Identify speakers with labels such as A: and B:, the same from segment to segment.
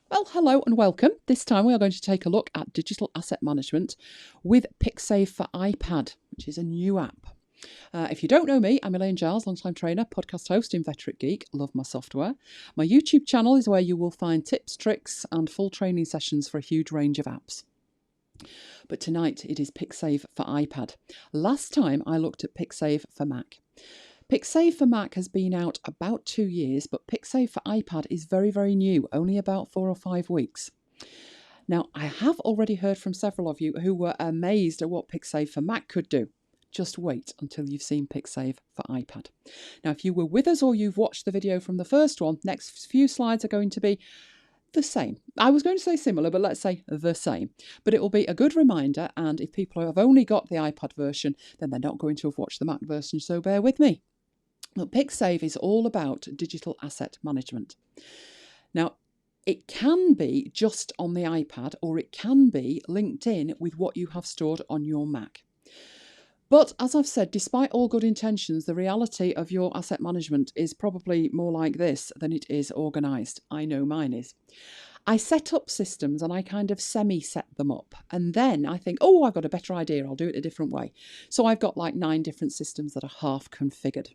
A: Well, hello and welcome. This time we are going to take a look at digital asset management with Pixave for iPad, which is a new app. If you don't know me, I'm Elaine Giles, long-time trainer, podcast host, inveterate geek, love my software. My YouTube channel is where you will find tips, tricks and full training sessions for a huge range of apps. But tonight it is Pixave for iPad. Last time I looked at Pixave for Mac. Pixave for Mac has been out about 2 years, but Pixave for iPad is very, very new, only about 4 or 5 weeks. Now, I have already heard from several of you who were amazed at what Pixave for Mac could do. Just wait until you've seen Pixave for iPad. Now, if you were with us or you've watched the video from the first one, next few slides are going to be the same. I was going to say similar, but let's say the same. But it will be a good reminder, and if people have only got the iPad version, then they're not going to have watched the Mac version, so bear with me. But Pixave is all about digital asset management. Now, it can be just on the iPad, or it can be linked in with what you have stored on your Mac. But as I've said, despite all good intentions, the reality of your asset management is probably more like this than it is organised. I know mine is. I set up systems and I kind of semi-set them up. And then I think, oh, I've got a better idea. I'll do it a different way. So I've got like 9 different systems that are half configured.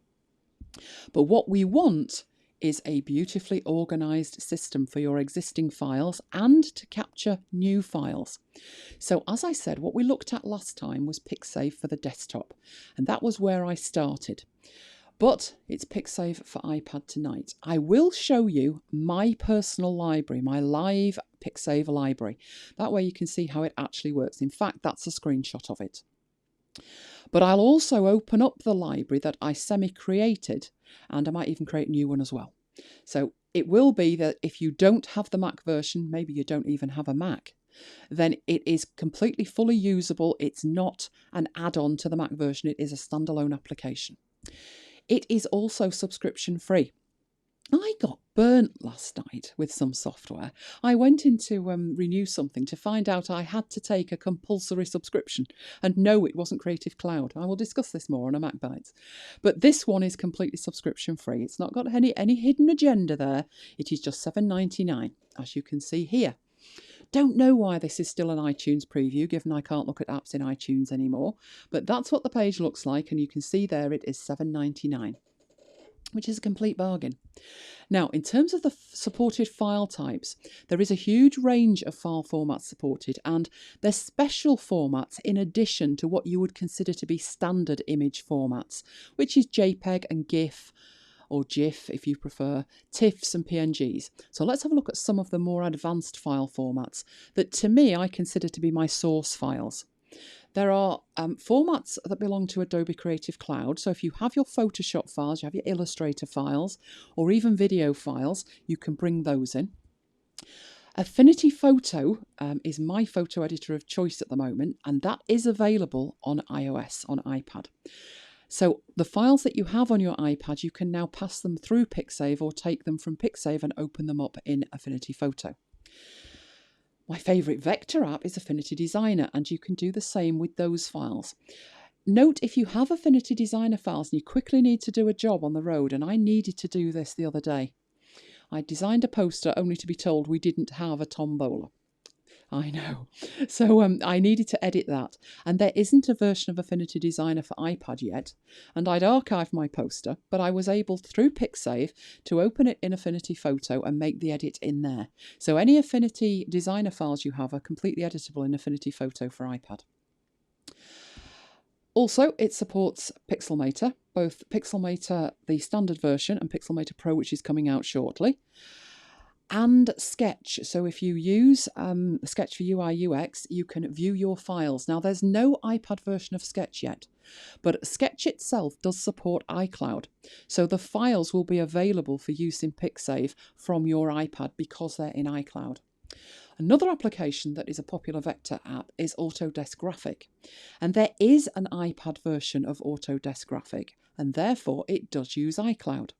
A: But what we want is a beautifully organised system for your existing files and to capture new files. So as I said, what we looked at last time was Pixave for the desktop, and that was where I started. But it's Pixave for iPad tonight. I will show you my personal library, my live Pixave library. That way you can see how it actually works. In fact, that's a screenshot of it. But I'll also open up the library that I semi-created, and I might even create a new one as well. So it will be that if you don't have the Mac version, maybe you don't even have a Mac, then it is completely fully usable. It's not an add-on to the Mac version. It is a standalone application. It is also subscription free. I got burnt last night with some software. I went in to renew something to find out I had to take a compulsory subscription. And no, it wasn't Creative Cloud. I will discuss this more on a Mac Bytes. But this one is completely subscription free. It's not got any hidden agenda there. It is just $7.99, as you can see here. Don't know why this is still an iTunes preview, given I can't look at apps in iTunes anymore. But that's what the page looks like. And you can see there it is $7.99. Which is a complete bargain. Now, in terms of the supported file types, there is a huge range of file formats supported, and there's special formats in addition to what you would consider to be standard image formats, which is JPEG and GIF, or GIF if you prefer, TIFFs and PNGs. So let's have a look at some of the more advanced file formats that to me I consider to be my source files. There are formats that belong to Adobe Creative Cloud. So if you have your Photoshop files, you have your Illustrator files, or even video files, you can bring those in. Affinity Photo is my photo editor of choice at the moment, and that is available on iOS, on iPad. So the files that you have on your iPad, you can now pass them through Pixave or take them from Pixave and open them up in Affinity Photo. My favourite vector app is Affinity Designer, and you can do the same with those files. Note, if you have Affinity Designer files and you quickly need to do a job on the road, and I needed to do this the other day. I designed a poster only to be told we didn't have a tombola. I know. So I needed to edit that. And there isn't a version of Affinity Designer for iPad yet. And I'd archived my poster, but I was able, through Pixave, to open it in Affinity Photo and make the edit in there. So any Affinity Designer files you have are completely editable in Affinity Photo for iPad. Also, it supports Pixelmator, both Pixelmator, the standard version, and Pixelmator Pro, which is coming out shortly. And Sketch. So if you use Sketch for UI UX, you can view your files. Now, there's no iPad version of Sketch yet, but Sketch itself does support iCloud. So the files will be available for use in Pixave from your iPad because they're in iCloud. Another application that is a popular vector app is Autodesk Graphic. And there is an iPad version of Autodesk Graphic, and therefore it does use iCloud.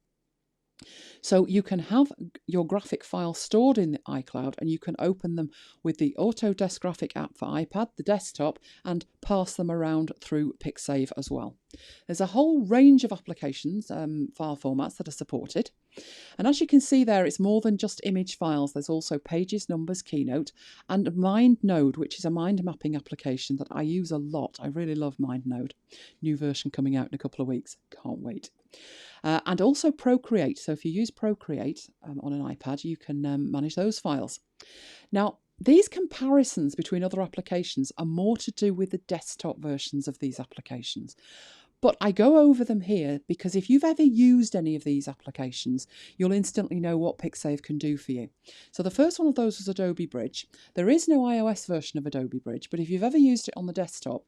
A: So you can have your graphic files stored in the iCloud and you can open them with the Autodesk Graphic app for iPad, the desktop, and pass them around through Pixave as well. There's a whole range of applications, file formats that are supported. And as you can see there, it's more than just image files. There's also Pages, Numbers, Keynote, and MindNode, which is a mind mapping application that I use a lot. I really love MindNode. New version coming out in a couple of weeks. Can't wait. And also Procreate. So if you use Procreate on an iPad, you can manage those files. Now, these comparisons between other applications are more to do with the desktop versions of these applications. But I go over them here because if you've ever used any of these applications, you'll instantly know what Pixave can do for you. So the first one of those was Adobe Bridge. There is no iOS version of Adobe Bridge, but if you've ever used it on the desktop,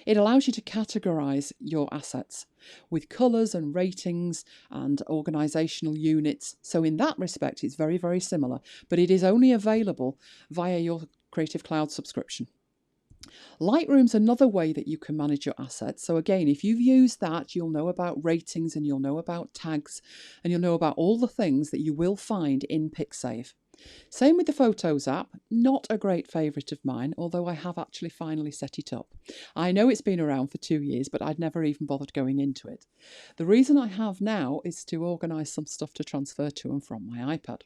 A: it allows you to categorize your assets with colours and ratings and organisational units. So in that respect, it's very, very similar, but it is only available via your Creative Cloud subscription. Lightroom's another way that you can manage your assets. So again, if you've used that, you'll know about ratings and you'll know about tags and you'll know about all the things that you will find in Pixave. Same with the Photos app, not a great favourite of mine, although I have actually finally set it up. I know it's been around for 2 years, but I'd never even bothered going into it. The reason I have now is to organise some stuff to transfer to and from my iPad.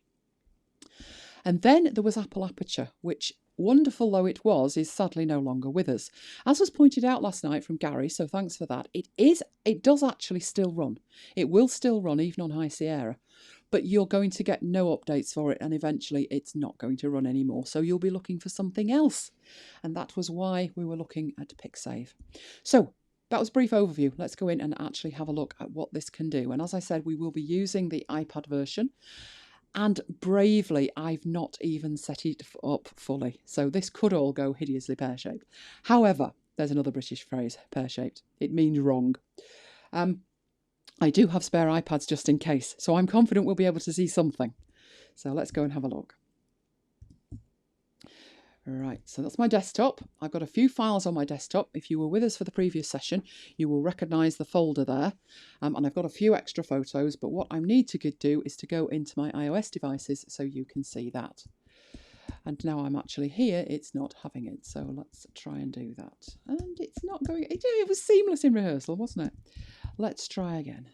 A: And then there was Apple Aperture, which, wonderful though it was, is sadly no longer with us. As was pointed out last night from Gary, so thanks for that, it does actually still run. It will still run even on High Sierra, but you're going to get no updates for it and eventually it's not going to run anymore. So you'll be looking for something else. And that was why we were looking at Pixave. So that was a brief overview. Let's go in and actually have a look at what this can do. And as I said, we will be using the iPad version. And bravely, I've not even set it up fully. So this could all go hideously pear-shaped. However, there's another British phrase, pear-shaped. It means wrong. I do have spare iPads just in case, so I'm confident we'll be able to see something. So let's go and have a look. Right, so that's my desktop. I've got a few files on my desktop. If you were with us for the previous session, you will recognise the folder there. And I've got a few extra photos, but what I need to do is to go into my iOS devices so you can see that. And now I'm actually here, it's not having it. So let's try and do that. And it's not going, it was seamless in rehearsal, wasn't it? Let's try again.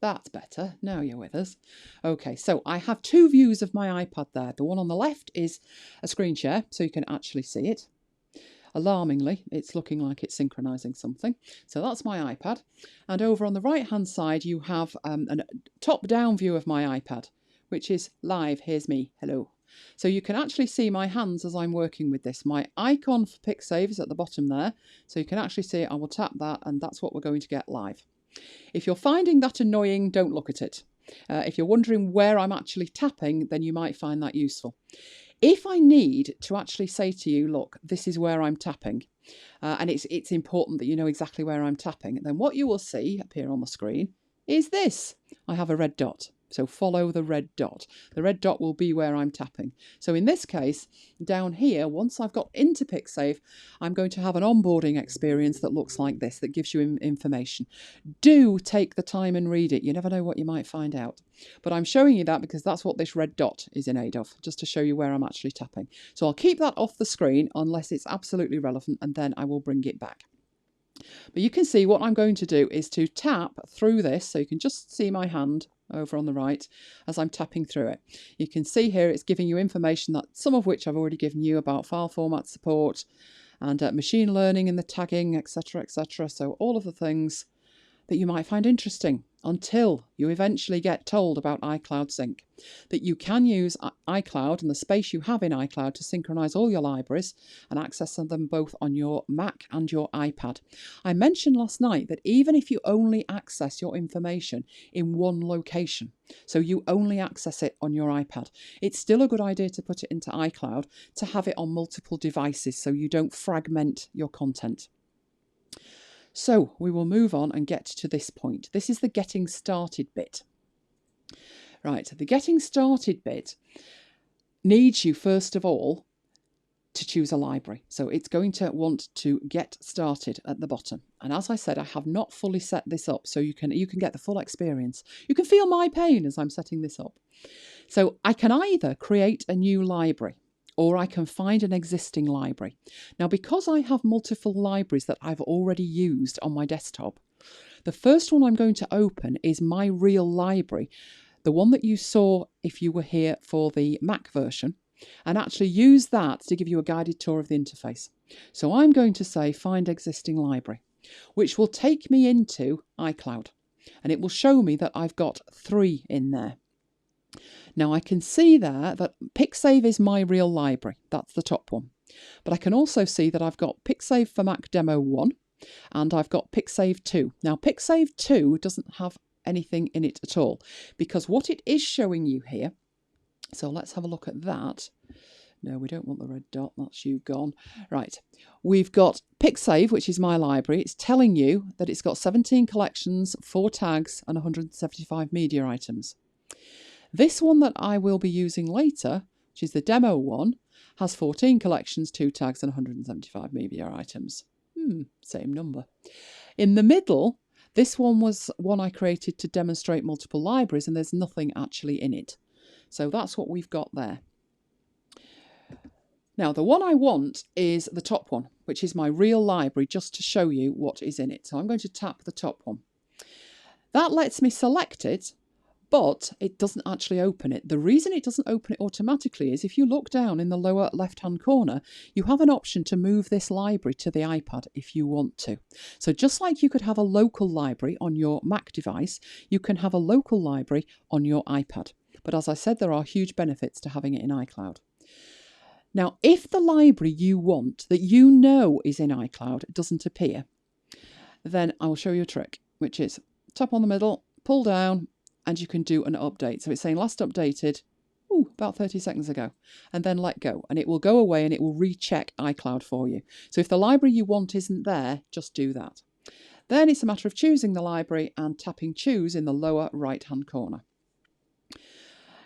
A: That's better. Now you're with us. Okay, so I have two views of my iPad there. The one on the left is a screen share, so you can actually see it. Alarmingly, it's looking like it's synchronizing something. So that's my iPad. And over on the right-hand side, you have a top-down view of my iPad, which is live. Here's me. Hello. So you can actually see my hands as I'm working with this. My icon for Pixave is at the bottom there. So you can actually see it. I will tap that, and that's what we're going to get live. If you're finding that annoying, don't look at it. If you're wondering where I'm actually tapping, then you might find that useful. If I need to actually say to you, look, this is where I'm tapping, and it's important that you know exactly where I'm tapping, then what you will see appear on the screen is this. I have a red dot. So follow the red dot. The red dot will be where I'm tapping. So in this case, down here, once I've got into Pixave, I'm going to have an onboarding experience that looks like this, that gives you information. Do take the time and read it. You never know what you might find out. But I'm showing you that because that's what this red dot is in aid of, just to show you where I'm actually tapping. So I'll keep that off the screen unless it's absolutely relevant, and then I will bring it back. But you can see what I'm going to do is to tap through this, so you can just see my hand over on the right as I'm tapping through it. You can see here it's giving you information, that some of which I've already given you, about file format support and machine learning and the tagging, etc., etc. So all of the things that you might find interesting, until you eventually get told about iCloud Sync, that you can use iCloud and the space you have in iCloud to synchronize all your libraries and access them both on your Mac and your iPad. I mentioned last night that even if you only access your information in one location, so you only access it on your iPad, it's still a good idea to put it into iCloud to have it on multiple devices so you don't fragment your content. So we will move on and get to this point. This is the getting started bit. Right, the getting started bit needs you first of all to choose a library. So it's going to want to get started at the bottom. And as I said, I have not fully set this up, so you can get the full experience. You can feel my pain as I'm setting this up. So I can either create a new library, or I can find an existing library. Now, because I have multiple libraries that I've already used on my desktop, the first one I'm going to open is my real library the one that you saw if you were here for the Mac version, and actually use that to give you a guided tour of the interface. So I'm going to say find existing library, which will take me into iCloud, and it will show me that I've got 3 in there. Now I can see there that Pixave is my real library, that's the top one. But I can also see that I've got Pixave for Mac Demo 1 and I've got Pixave 2. Now Pixave 2 doesn't have anything in it at all, because what it is showing you here, so let's have a look at that. No, we don't want the red dot, that's you gone. Right, we've got Pixave, which is my library. It's telling you that it's got 17 collections, 4 tags and 175 media items. This one that I will be using later, which is the demo one, has 14 collections, 2 tags and 175 media items. Same number. In the middle, this one was one I created to demonstrate multiple libraries, and there's nothing actually in it. So that's what we've got there. Now, the one I want is the top one, which is my real library, just to show you what is in it. So I'm going to tap the top one. That lets me select it, but it doesn't actually open it. The reason it doesn't open it automatically is if you look down in the lower left-hand corner, you have an option to move this library to the iPad if you want to. So just like you could have a local library on your Mac device, you can have a local library on your iPad. But as I said, there are huge benefits to having it in iCloud. Now, if the library you want that you know is in iCloud doesn't appear, then I will show you a trick, which is tap on the middle, pull down, and you can do an update. So it's saying last updated, about 30 seconds ago, and then let go, and it will go away and it will recheck iCloud for you. So if the library you want isn't there, just do that. Then it's a matter of choosing the library and tapping choose in the lower right-hand corner.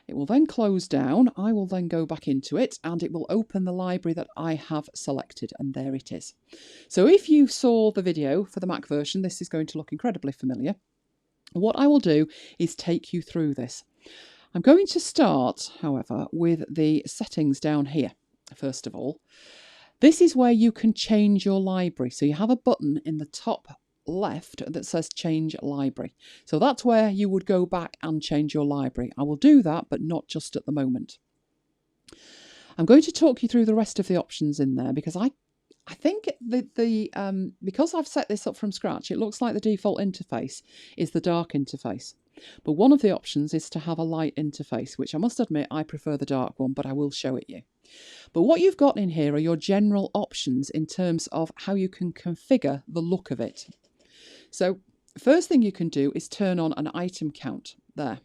A: It will then close down. I will then go back into it and it will open the library that I have selected, and there it is. So if you saw the video for the Mac version, this is going to look incredibly familiar. What I will do is take you through this. I'm going to start, however, with the settings down here. First of all, this is where you can change your library. So you have a button in the top left that says change library. So that's where you would go back and change your library. I will do that, but not just at the moment. I'm going to talk you through the rest of the options in there, because I think because I've set this up from scratch, it looks like the default interface is the dark interface. But one of the options is to have a light interface, which I must admit I prefer the dark one, but I will show it you. But what you've got in here are your general options in terms of how you can configure the look of it. So first thing you can do is turn on an item count there.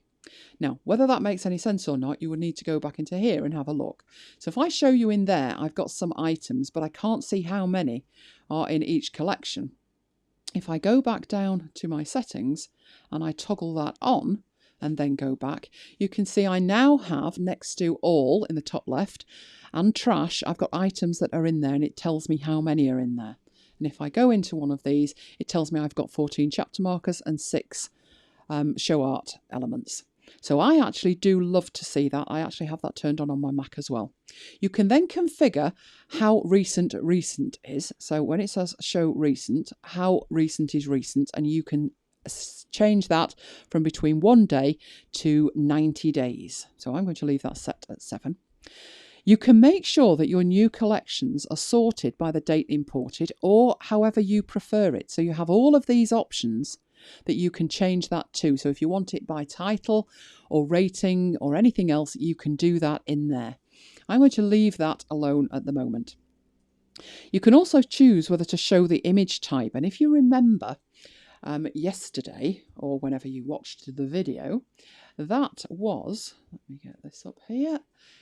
A: Now, whether that makes any sense or not, you would need to go back into here and have a look. So if I show you in there, I've got some items, but I can't see how many are in each collection. If I go back down to my settings and I toggle that on and then go back, you can see I now have next to all in the top left and trash, I've got items that are in there, and it tells me how many are in there. And if I go into one of these, it tells me I've got 14 chapter markers and 6 show art elements. So I actually do love to see that. I actually have that turned on my Mac as well. You can then configure how recent is. So when it says show recent, how recent is recent, and you can change that from between 1 day to 90 days. So I'm going to leave that set at 7. You can make sure that your new collections are sorted by the date imported, or however you prefer it. So you have all of these options that you can change that to. So if you want it by title or rating or anything else, you can do that in there. I'm going to leave that alone at the moment. You can also choose whether to show the image type. And if you remember yesterday, or whenever you watched the video, that was, let me get this up here,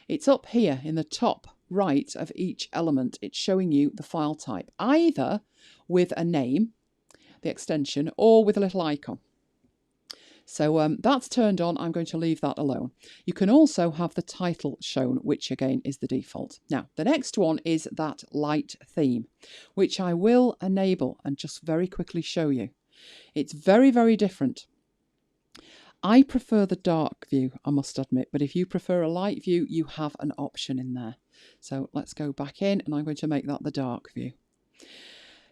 A: it's up here in the top right of each element. It's showing you the file type, either with a name, the extension, or with a little icon. So that's turned on. I'm going to leave that alone. You can also have the title shown, which again is the default. Now, the next one is that light theme, which I will enable and just very quickly show you. It's very, very different. I prefer the dark view, I must admit, but if you prefer a light view, you have an option in there. So let's go back in, and I'm going to make that the dark view.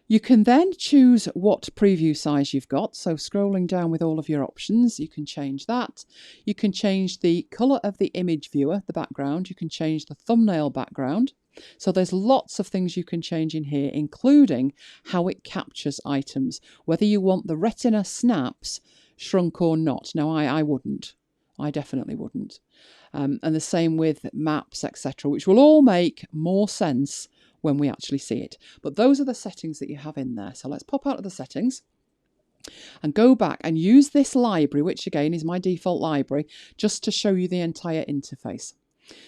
A: You can then choose what preview size you've got. So scrolling down with all of your options, you can change that. You can change the colour of the image viewer, the background. You can change the thumbnail background. So there's lots of things you can change in here, including how it captures items, whether you want the retina snaps shrunk or not. Now, I wouldn't. I definitely wouldn't. And the same with maps, etc., which will all make more sense when we actually see it. But those are the settings that you have in there. So let's pop out of the settings and go back and use this library, which again is my default library, just to show you the entire interface.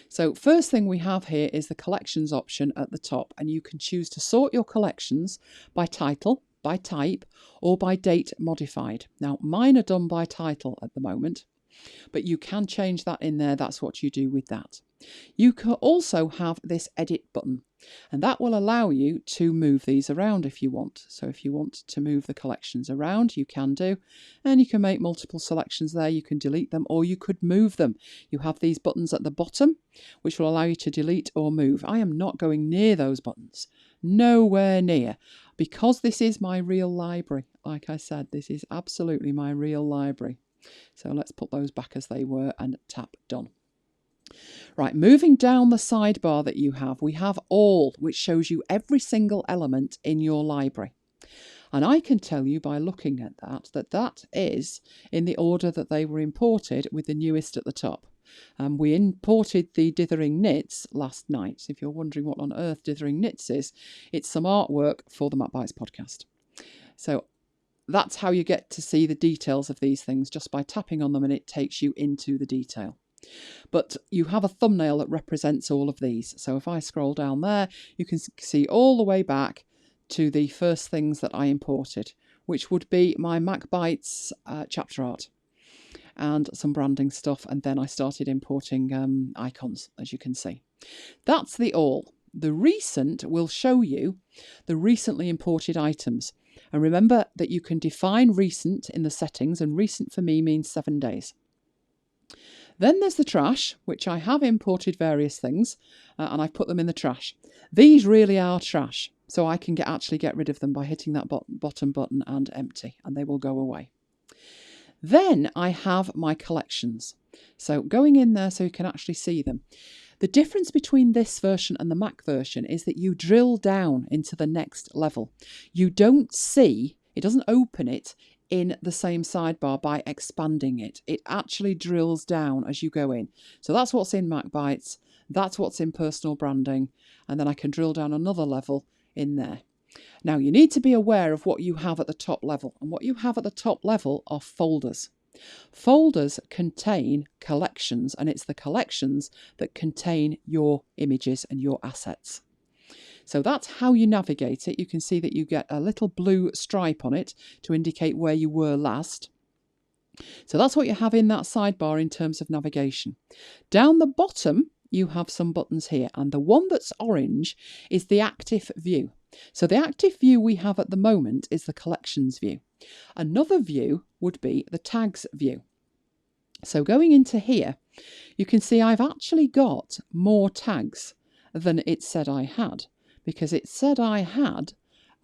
A: So first thing we have here is the collections option at the top, and you can choose to sort your collections by title, by type, or by date modified. Now mine are done by title at the moment, but you can change that in there. That's what you do with that. You can also have this edit button, and that will allow you to move these around if you want. So if you want to move the collections around, you can do, and you can make multiple selections there. You can delete them or you could move them. You have these buttons at the bottom, which will allow you to delete or move. I am not going near those buttons, nowhere near, because this is my real library. Like I said, this is absolutely my real library. So let's put those back as they were and tap done. Right, moving down the sidebar that you have, we have all, which shows you every single element in your library. And I can tell you by looking at that that is in the order that they were imported, with the newest at the top. We imported the Dithering Knits last night. If you're wondering what on earth Dithering Knits is, it's some artwork for the Mac Bites podcast. So that's how you get to see the details of these things, just by tapping on them, and it takes you into the detail. But you have a thumbnail that represents all of these. So if I scroll down there, you can see all the way back to the first things that I imported, which would be my Mac Bites chapter art and some branding stuff. And then I started importing icons, as you can see. That's the all. The recent will show you the recently imported items. And remember that you can define recent in the settings, and recent for me means 7 days. Then there's the trash, which I have imported various things and I've put them in the trash. These really are trash, so I can actually get rid of them by hitting that bottom button and empty, and they will go away. Then I have my collections. So going in there so you can actually see them. The difference between this version and the Mac version is that you drill down into the next level. You don't see, it doesn't open it in the same sidebar by expanding it. It actually drills down as you go in. So that's what's in Mac Bites, that's what's in personal branding, and then I can drill down another level in there. Now you need to be aware of what you have at the top level, and what you have at the top level are folders. Folders contain collections, and it's the collections that contain your images and your assets. So that's how you navigate it. You can see that you get a little blue stripe on it to indicate where you were last. So that's what you have in that sidebar in terms of navigation. Down the bottom, you have some buttons here, and the one that's orange is the active view. So the active view we have at the moment is the collections view. Another view would be the tags view. So going into here, you can see I've actually got more tags than it said I had, because it said I had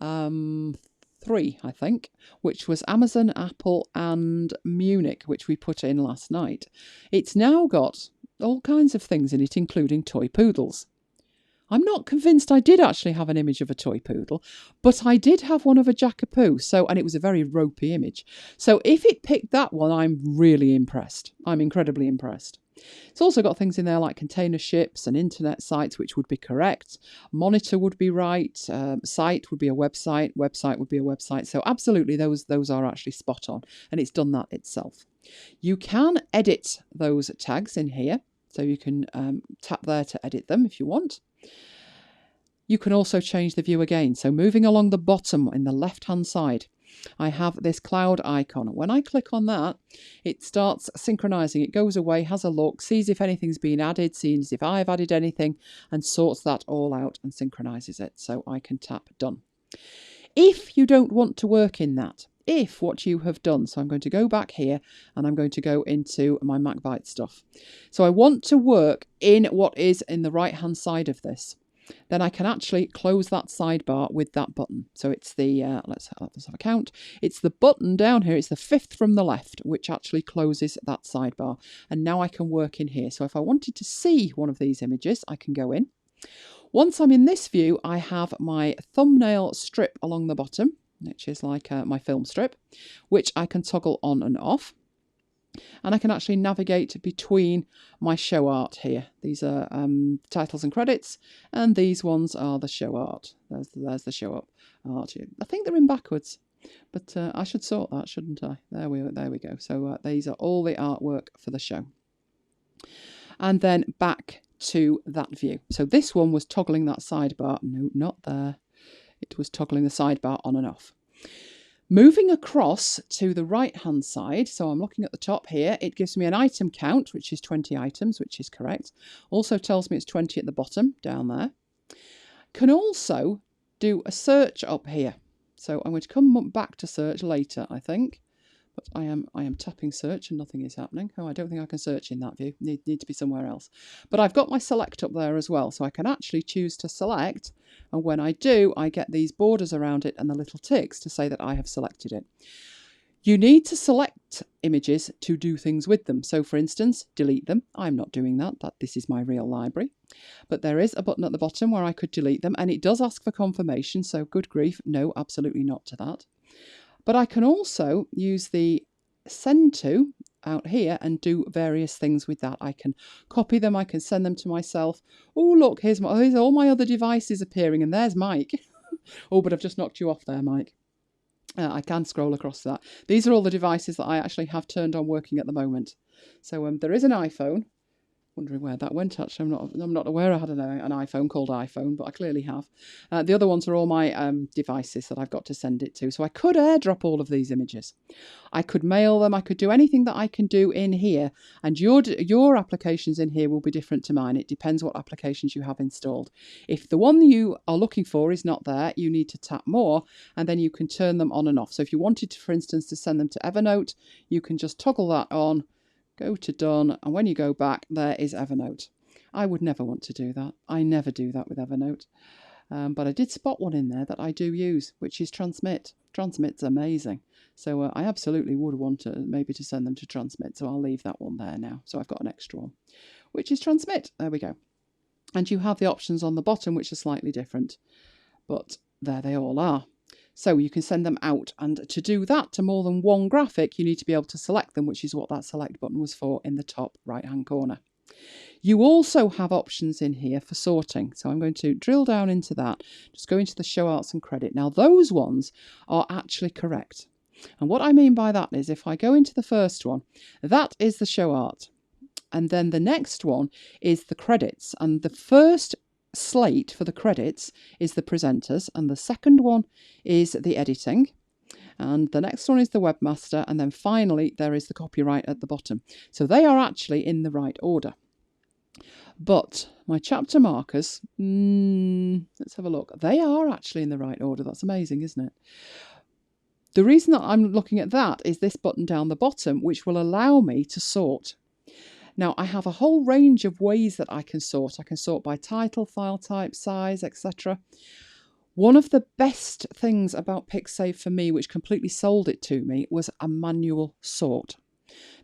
A: 3, I think, which was Amazon, Apple and Munich, which we put in last night. It's now got all kinds of things in it, including toy poodles. I'm not convinced I did actually have an image of a toy poodle, but I did have one of a Jackapoo, and it was a very ropey image. So if it picked that one, I'm really impressed. I'm incredibly impressed. It's also got things in there like container ships and internet sites, which would be correct. Monitor would be right. Site would be a website. Website would be a website. So absolutely, those are actually spot on, and it's done that itself. You can edit those tags in here, so you can tap there to edit them if you want. You can also change the view again. So moving along the bottom in the left-hand side, I have this cloud icon. When I click on that, it starts synchronizing. It goes away, has a look, sees if anything's been added, sees if I've added anything, and sorts that all out and synchronizes it. So I can tap done. If you don't want to work in that, if what you have done, so I'm going to go back here and I'm going to go into my Mac Bites stuff. So I want to work in what is in the right-hand side of this. then I can actually close that sidebar with that button. So it's the, let's have a count. It's the button down here. It's the 5th from the left, which actually closes that sidebar. And now I can work in here. So if I wanted to see one of these images, I can go in. Once I'm in this view, I have my thumbnail strip along the bottom, which is like my film strip, which I can toggle on and off. And I can actually navigate between my show art here. These are titles and credits, and these ones are the show art. There's the show up art. I think they're in backwards, but I should sort that, shouldn't I? There we go. So these are all the artwork for the show. And then back to that view. So this one was toggling that sidebar. No, not there. It was toggling the sidebar on and off. Moving across to the right-hand side, so I'm looking at the top here, it gives me an item count, which is 20 items, which is correct. Also tells me it's 20 at the bottom, down there. Can also do a search up here. So I'm going to come back to search later, I think. But I am tapping search and nothing is happening. Oh, I don't think I can search in that view. Need to be somewhere else. But I've got my select up there as well, so I can actually choose to select. And when I do, I get these borders around it and the little ticks to say that I have selected it. You need to select images to do things with them. So for instance, delete them. I'm not doing that. This is my real library. But there is a button at the bottom where I could delete them, and it does ask for confirmation. So good grief, no, absolutely not to that. But I can also use the send to out here and do various things with that. I can copy them, I can send them to myself. Oh, look, here's all my other devices appearing, and there's Mike. Oh, but I've just knocked you off there, Mike. I can scroll across that. These are all the devices that I actually have turned on working at the moment. So there is an iPhone. Wondering where that went, actually. I'm not aware I had an iPhone called iPhone, but I clearly have. The other ones are all my devices that I've got to send it to. So I could airdrop all of these images. I could mail them. I could do anything that I can do in here. And your applications in here will be different to mine. It depends what applications you have installed. If the one you are looking for is not there, you need to tap more, and then you can turn them on and off. So if you wanted to, for instance, to send them to Evernote, you can just toggle that on, go to done, and when you go back, there is Evernote. I would never want to do that. I never do that with Evernote. But I did spot one in there that I do use, which is Transmit. Transmit's amazing. So I absolutely would want to maybe to send them to Transmit. So I'll leave that one there now. So I've got an extra one, which is Transmit. There we go. And you have the options on the bottom, which are slightly different. But there they all are. So you can send them out, and to do that to more than one graphic, you need to be able to select them, which is what that select button was for in the top right-hand corner. You also have options in here for sorting. So I'm going to drill down into that, just go into the show arts and credit. Now those ones are actually correct. And what I mean by that is if I go into the first one, that is the show art. And then the next one is the credits. And the first slate for the credits is the presenters, and the second one is the editing, and the next one is the webmaster, and then finally there is the copyright at the bottom. So they are actually in the right order. But my chapter markers, let's have a look. They are actually in the right order. That's amazing, isn't it? The reason that I'm looking at that is this button down the bottom, which will allow me to sort. Now, I have a whole range of ways that I can sort. I can sort by title, file type, size, etc. One of the best things about Pixave for me, which completely sold it to me, was a manual sort.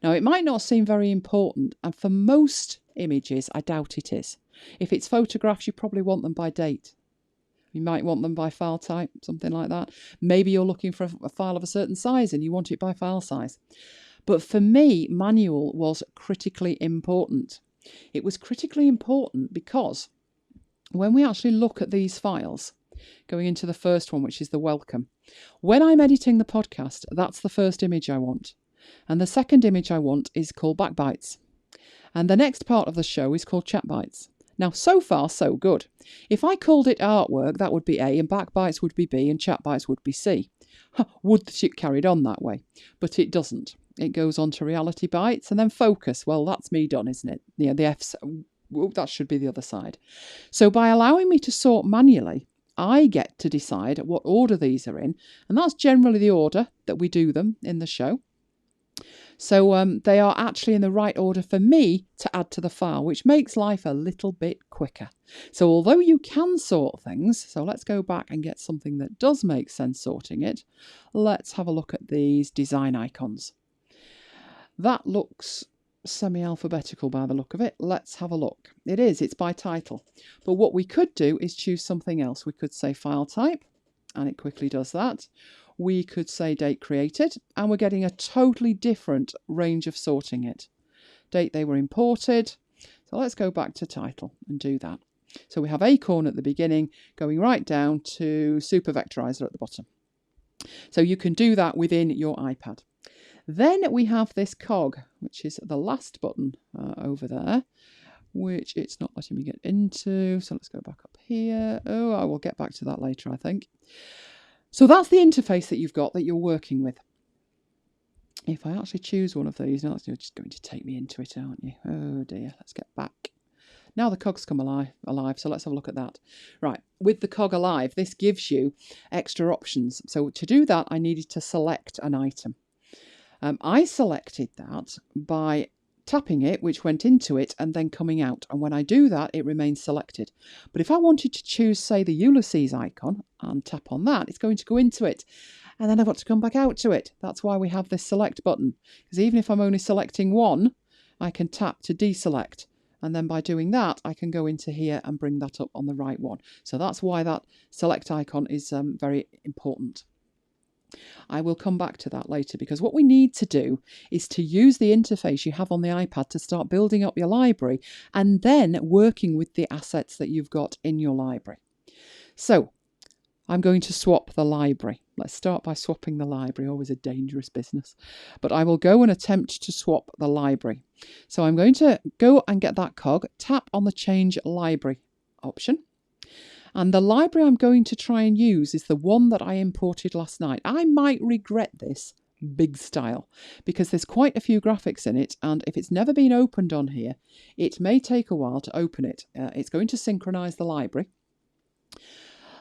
A: Now, it might not seem very important, and for most images, I doubt it is. If it's photographs, you probably want them by date. You might want them by file type, something like that. Maybe you're looking for a file of a certain size and you want it by file size. But for me, manual was critically important. It was critically important because when we actually look at these files, going into the first one, which is the welcome, when I'm editing the podcast, that's the first image I want. And the second image I want is called Backbites. And the next part of the show is called Chat Bites. Now, so far, so good. If I called it artwork, that would be A, and Backbites would be B, and Chat Bites would be C. Would the ship carried on that way? But it doesn't. It goes on to Reality Bites and then Focus. Well, that's me done, isn't it? Yeah, the F's, that should be the other side. So by allowing me to sort manually, I get to decide what order these are in. And that's generally the order that we do them in the show. So they are actually in the right order for me to add to the file, which makes life a little bit quicker. So although you can sort things, so let's go back and get something that does make sense sorting it. Let's have a look at these design icons. That looks semi-alphabetical by the look of it. Let's have a look. It is, it's by title. But what we could do is choose something else. We could say file type, and it quickly does that. We could say date created, and we're getting a totally different range of sorting it. Date they were imported. So let's go back to title and do that. So we have Acorn at the beginning, going right down to Super Vectorizer at the bottom. So you can do that within your iPad. Then we have this cog, which is the last button over there, which it's not letting me get into. So let's go back up here. Oh, I will get back to that later, I think. So that's the interface that you've got that you're working with. If I actually choose one of these, now you're just going to take me into it, aren't you? Oh dear, let's get back. Now the cog's come alive, so let's have a look at that. Right, with the cog alive, this gives you extra options. So to do that, I needed to select an item. I selected that by tapping it, which went into it, and then coming out. And when I do that, it remains selected. But if I wanted to choose, say, the Ulysses icon and tap on that, it's going to go into it. And then I've got to come back out to it. That's why we have this select button. Because even if I'm only selecting one, I can tap to deselect. And then by doing that, I can go into here and bring that up on the right one. So that's why that select icon is very important. I will come back to that later, because what we need to do is to use the interface you have on the iPad to start building up your library and then working with the assets that you've got in your library. So I'm going to swap the library. Let's start by swapping the library, always a dangerous business. But I will go and attempt to swap the library. So I'm going to go and get that cog, tap on the Change Library option. And the library I'm going to try and use is the one that I imported last night. I might regret this big style because there's quite a few graphics in it, and if it's never been opened on here, it may take a while to open it. It's going to synchronize the library.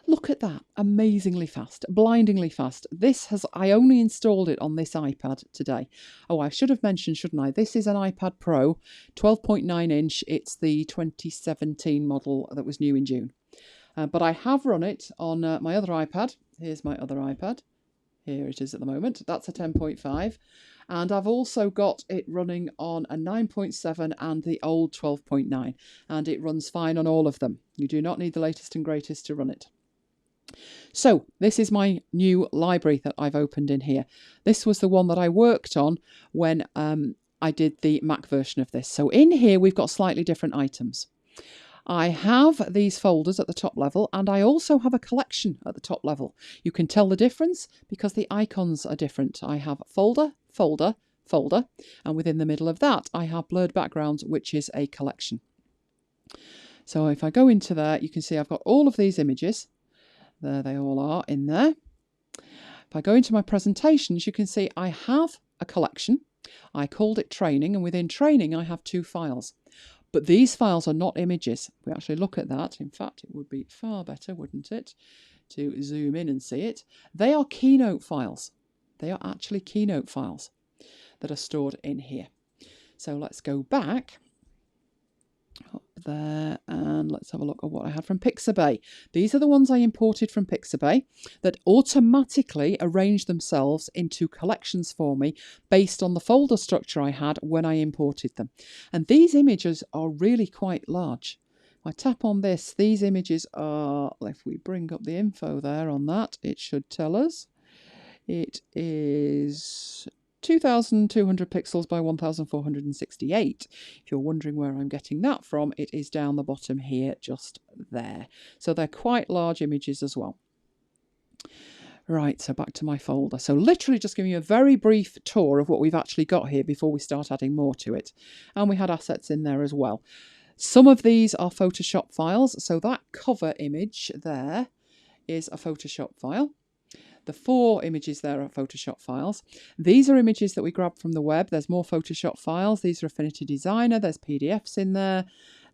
A: Look at that, amazingly fast, blindingly fast. I only installed it on this iPad today. Oh, I should have mentioned, shouldn't I? This is an iPad Pro, 12.9 inch. It's the 2017 model that was new in June. But I have run it on my other iPad. Here's my other iPad. Here it is at the moment. That's a 10.5. And I've also got it running on a 9.7 and the old 12.9. And it runs fine on all of them. You do not need the latest and greatest to run it. So this is my new library that I've opened in here. This was the one that I worked on when I did the Mac version of this. So in here we've got slightly different items. I have these folders at the top level, and I also have a collection at the top level. You can tell the difference because the icons are different. I have folder, folder, folder, and within the middle of that I have blurred backgrounds, which is a collection. So if I go into there, you can see I've got all of these images. There they all are in there. If I go into my presentations, you can see I have a collection. I called it training, and within training I have two files. But these files are not images. If we actually look at that, in fact, it would be far better, wouldn't it, to zoom in and see it. They are Keynote files. They are actually Keynote files that are stored in here. So let's go back up there and let's have a look at what I had from Pixave. These are the ones I imported from Pixave that automatically arrange themselves into collections for me based on the folder structure I had when I imported them. And these images are really quite large. If I tap on this, these images are, if we bring up the info there on that, it should tell us. It is 2,200 pixels by 1,468. If you're wondering where I'm getting that from, it is down the bottom here, just there. So they're quite large images as well. Right, so back to my folder. So literally just giving you a very brief tour of what we've actually got here before we start adding more to it. And we had assets in there as well. Some of these are Photoshop files. So that cover image there is a Photoshop file. The 4 images there are Photoshop files. These are images that we grabbed from the web. There's more Photoshop files. These are Affinity Designer. There's PDFs in there.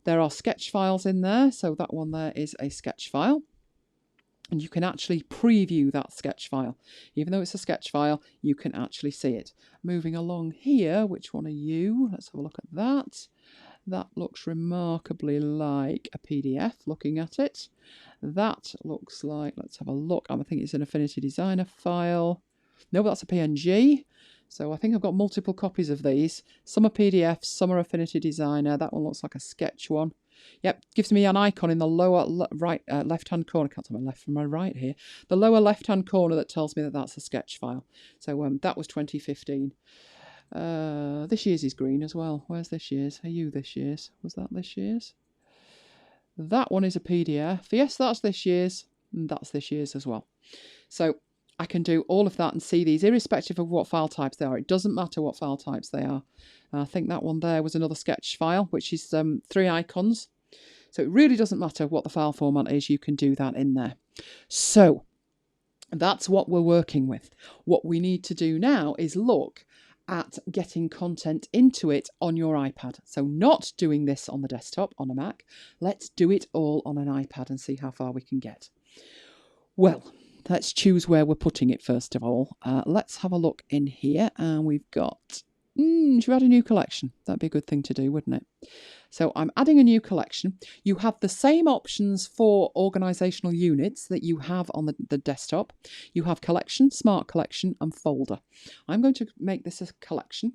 A: There are sketch files in there. So that one there is a sketch file. And you can actually preview that sketch file. Even though it's a sketch file, you can actually see it. Moving along here, which one are you? Let's have a look at that. That looks remarkably like a PDF, looking at it. That looks like, let's have a look. I think it's an Affinity Designer file. No, that's a PNG. So I think I've got multiple copies of these. Some are PDFs, some are Affinity Designer. That one looks like a sketch one. Yep, gives me an icon in the lower left-hand corner. I can't tell my left from my right here. The lower left-hand corner that tells me that that's a sketch file. So that was 2015. This year's is green as well. Where's this year's? Are you this year's? Was that this year's? That one is a PDF. Yes, that's this year's. And that's this year's as well. So I can do all of that and see these irrespective of what file types they are. It doesn't matter what file types they are. I think that one there was another sketch file, which is 3 icons. So it really doesn't matter what the file format is. You can do that in there. So that's what we're working with. What we need to do now is look at getting content into it on your iPad. So not doing this on the desktop on a Mac. Let's do it all on an iPad and see how far we can get. Well, let's choose where we're putting it first of all. Let's have a look in here, and we've got... should we add a new collection? That'd be a good thing to do, wouldn't it? So I'm adding a new collection. You have the same options for organisational units that you have on the desktop. You have collection, smart collection, and folder. I'm going to make this a collection,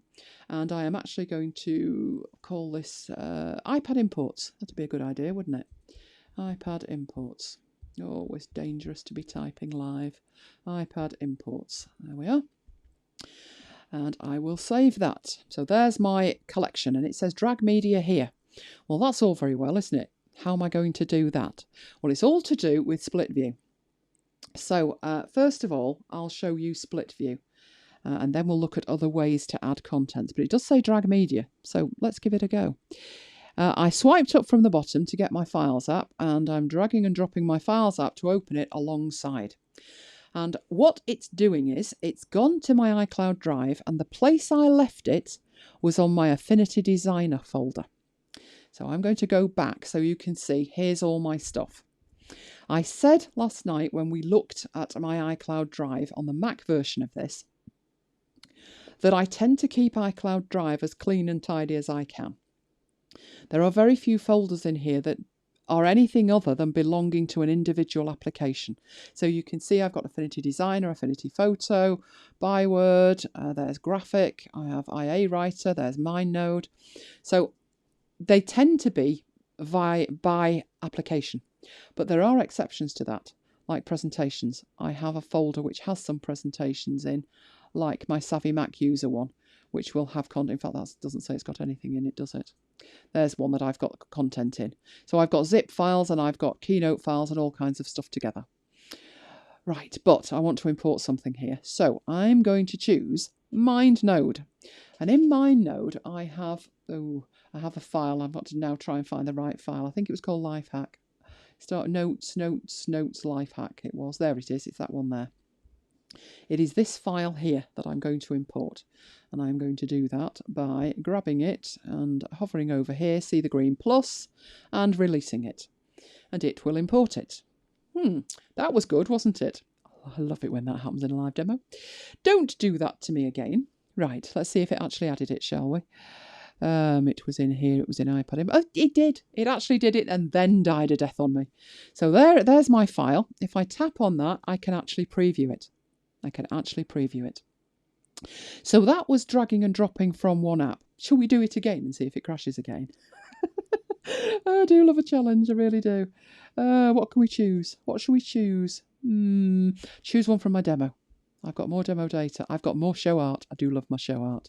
A: and I am actually going to call this iPad imports. That'd be a good idea, wouldn't it? iPad imports. Oh, it's dangerous to be typing live. iPad imports. There we are. And I will save that. So there's my collection, and it says drag media here. Well, that's all very well, isn't it? How am I going to do that? Well, it's all to do with split view. So first of all, I'll show you split view, and then we'll look at other ways to add content. But it does say drag media, so let's give it a go. I swiped up from the bottom to get my Files app, and I'm dragging and dropping my Files app to open it alongside. And what it's doing is it's gone to my iCloud drive, and the place I left it was on my Affinity Designer folder. So I'm going to go back so you can see here's all my stuff. I said last night when we looked at my iCloud drive on the Mac version of this that I tend to keep iCloud drive as clean and tidy as I can. There are very few folders in here that are anything other than belonging to an individual application. So you can see I've got Affinity Designer, Affinity Photo, Byword, there's Graphic, I have IA Writer, there's MindNode. So they tend to be by application, but there are exceptions to that, like presentations. I have a folder which has some presentations in, like my Savvy Mac User one, which will have content. In fact, that doesn't say it's got anything in it, does it? There's one that I've got content in. So I've got zip files and I've got Keynote files and all kinds of stuff together. Right, but I want to import something here. So I'm going to choose MindNode. And in MindNode, I have a file. I've got to now try and find the right file. I think it was called Lifehack. Start notes, Lifehack. It was. There it is. It's that one there. It is this file here that I'm going to import, and I'm going to do that by grabbing it and hovering over here, see the green plus, and releasing it, and it will import it. That was good, wasn't it? I love it when that happens in a live demo. Don't do that to me again. Right, let's see if it actually added it, shall we? It was in here, it was in iPad. Oh, it did. It actually did it and then died a death on me. So there's my file. If I tap on that, I can actually preview it. So that was dragging and dropping from one app. Shall we do it again and see if it crashes again? I do love a challenge, I really do. What can we choose? What shall we choose? Choose one from my demo. I've got more demo data. I've got more show art. I do love my show art.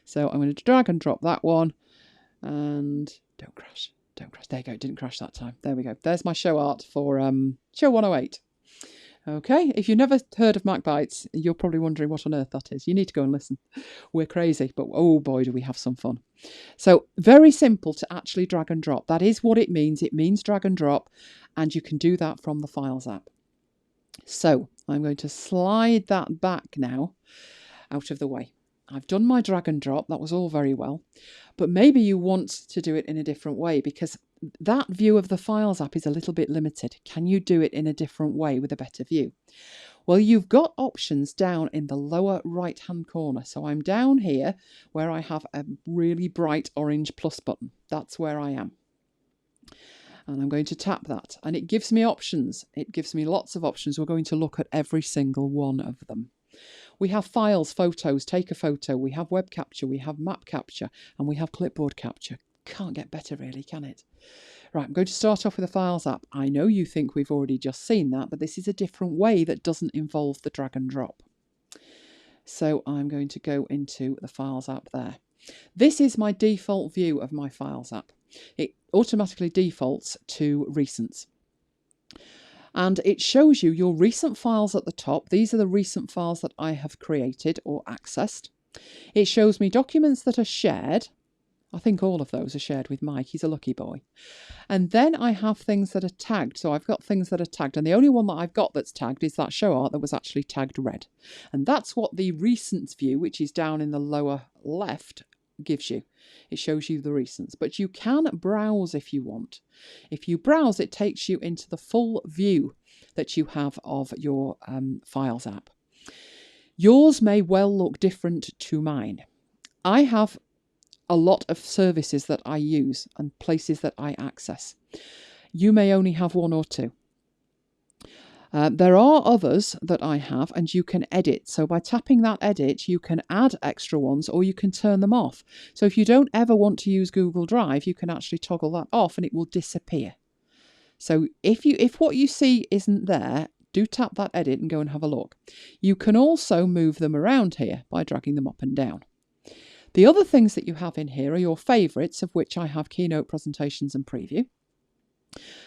A: So I'm going to drag and drop that one. And don't crash. There you go. It didn't crash that time. There we go. There's my show art for show 108. Okay, if you've never heard of Mac Bytes, you're probably wondering what on earth that is. You need to go and listen. We're crazy, but oh boy, do we have some fun. So very simple to actually drag and drop. That is what it means. It means drag and drop, and you can do that from the Files app. So I'm going to slide that back now out of the way. I've done my drag and drop. That was all very well. But maybe you want to do it in a different way, because that view of the Files app is a little bit limited. Can you do it in a different way with a better view? Well, you've got options down in the lower right-hand corner. So I'm down here where I have a really bright orange plus button. That's where I am. And I'm going to tap that. And it gives me options. It gives me lots of options. We're going to look at every single one of them. We have files, photos, take a photo. We have web capture. We have map capture. And we have clipboard capture. Can't get better really, can it? Right, I'm going to start off with the Files app. I know you think we've already just seen that, but this is a different way that doesn't involve the drag and drop. So I'm going to go into the Files app there. This is my default view of my Files app. It automatically defaults to Recents. And it shows you your recent files at the top. These are the recent files that I have created or accessed. It shows me documents that are shared. I think all of those are shared with Mike. He's a lucky boy. And then I have things that are tagged. So I've got things that are tagged. And the only one that I've got that's tagged is that show art that was actually tagged red. And that's what the recents view, which is down in the lower left, gives you. It shows you the recents. But you can browse if you want. If you browse, it takes you into the full view that you have of your Files app. Yours may well look different to mine. I have a lot of services that I use and places that I access. You may only have one or two. There are others that I have and you can edit. So by tapping that edit, you can add extra ones or you can turn them off. So if you don't ever want to use Google Drive, you can actually toggle that off and it will disappear. So if what you see isn't there, do tap that edit and go and have a look. You can also move them around here by dragging them up and down. The other things that you have in here are your favourites, of which I have Keynote, presentations and preview.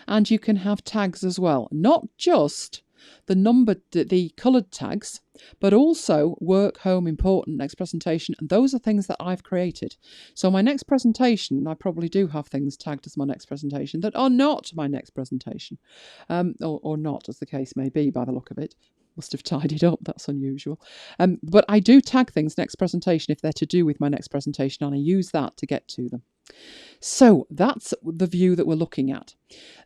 A: And you can have tags as well, not just the coloured tags, but also work, home, important, next presentation. And those are things that I've created. So my next presentation, I probably do have things tagged as my next presentation that are not my next presentation, or not, as the case may be by the look of it. Must have tidied up, that's unusual. But I do tag things next presentation if they're to do with my next presentation, and I use that to get to them. So that's the view that we're looking at.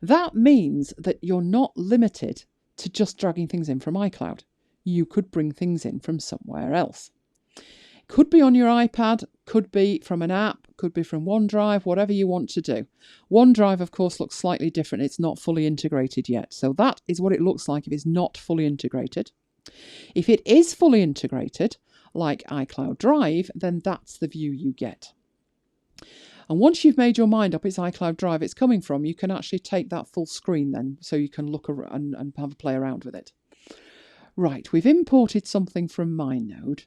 A: That means that you're not limited to just dragging things in from iCloud. You could bring things in from somewhere else. Could be on your iPad, could be from an app, could be from OneDrive, whatever you want to do. OneDrive, of course, looks slightly different. It's not fully integrated yet. So that is what it looks like if it's not fully integrated. If it is fully integrated, like iCloud Drive, then that's the view you get. And once you've made your mind up, it's iCloud Drive it's coming from, you can actually take that full screen then, so you can look around and have a play around with it. Right, we've imported something from MyNode.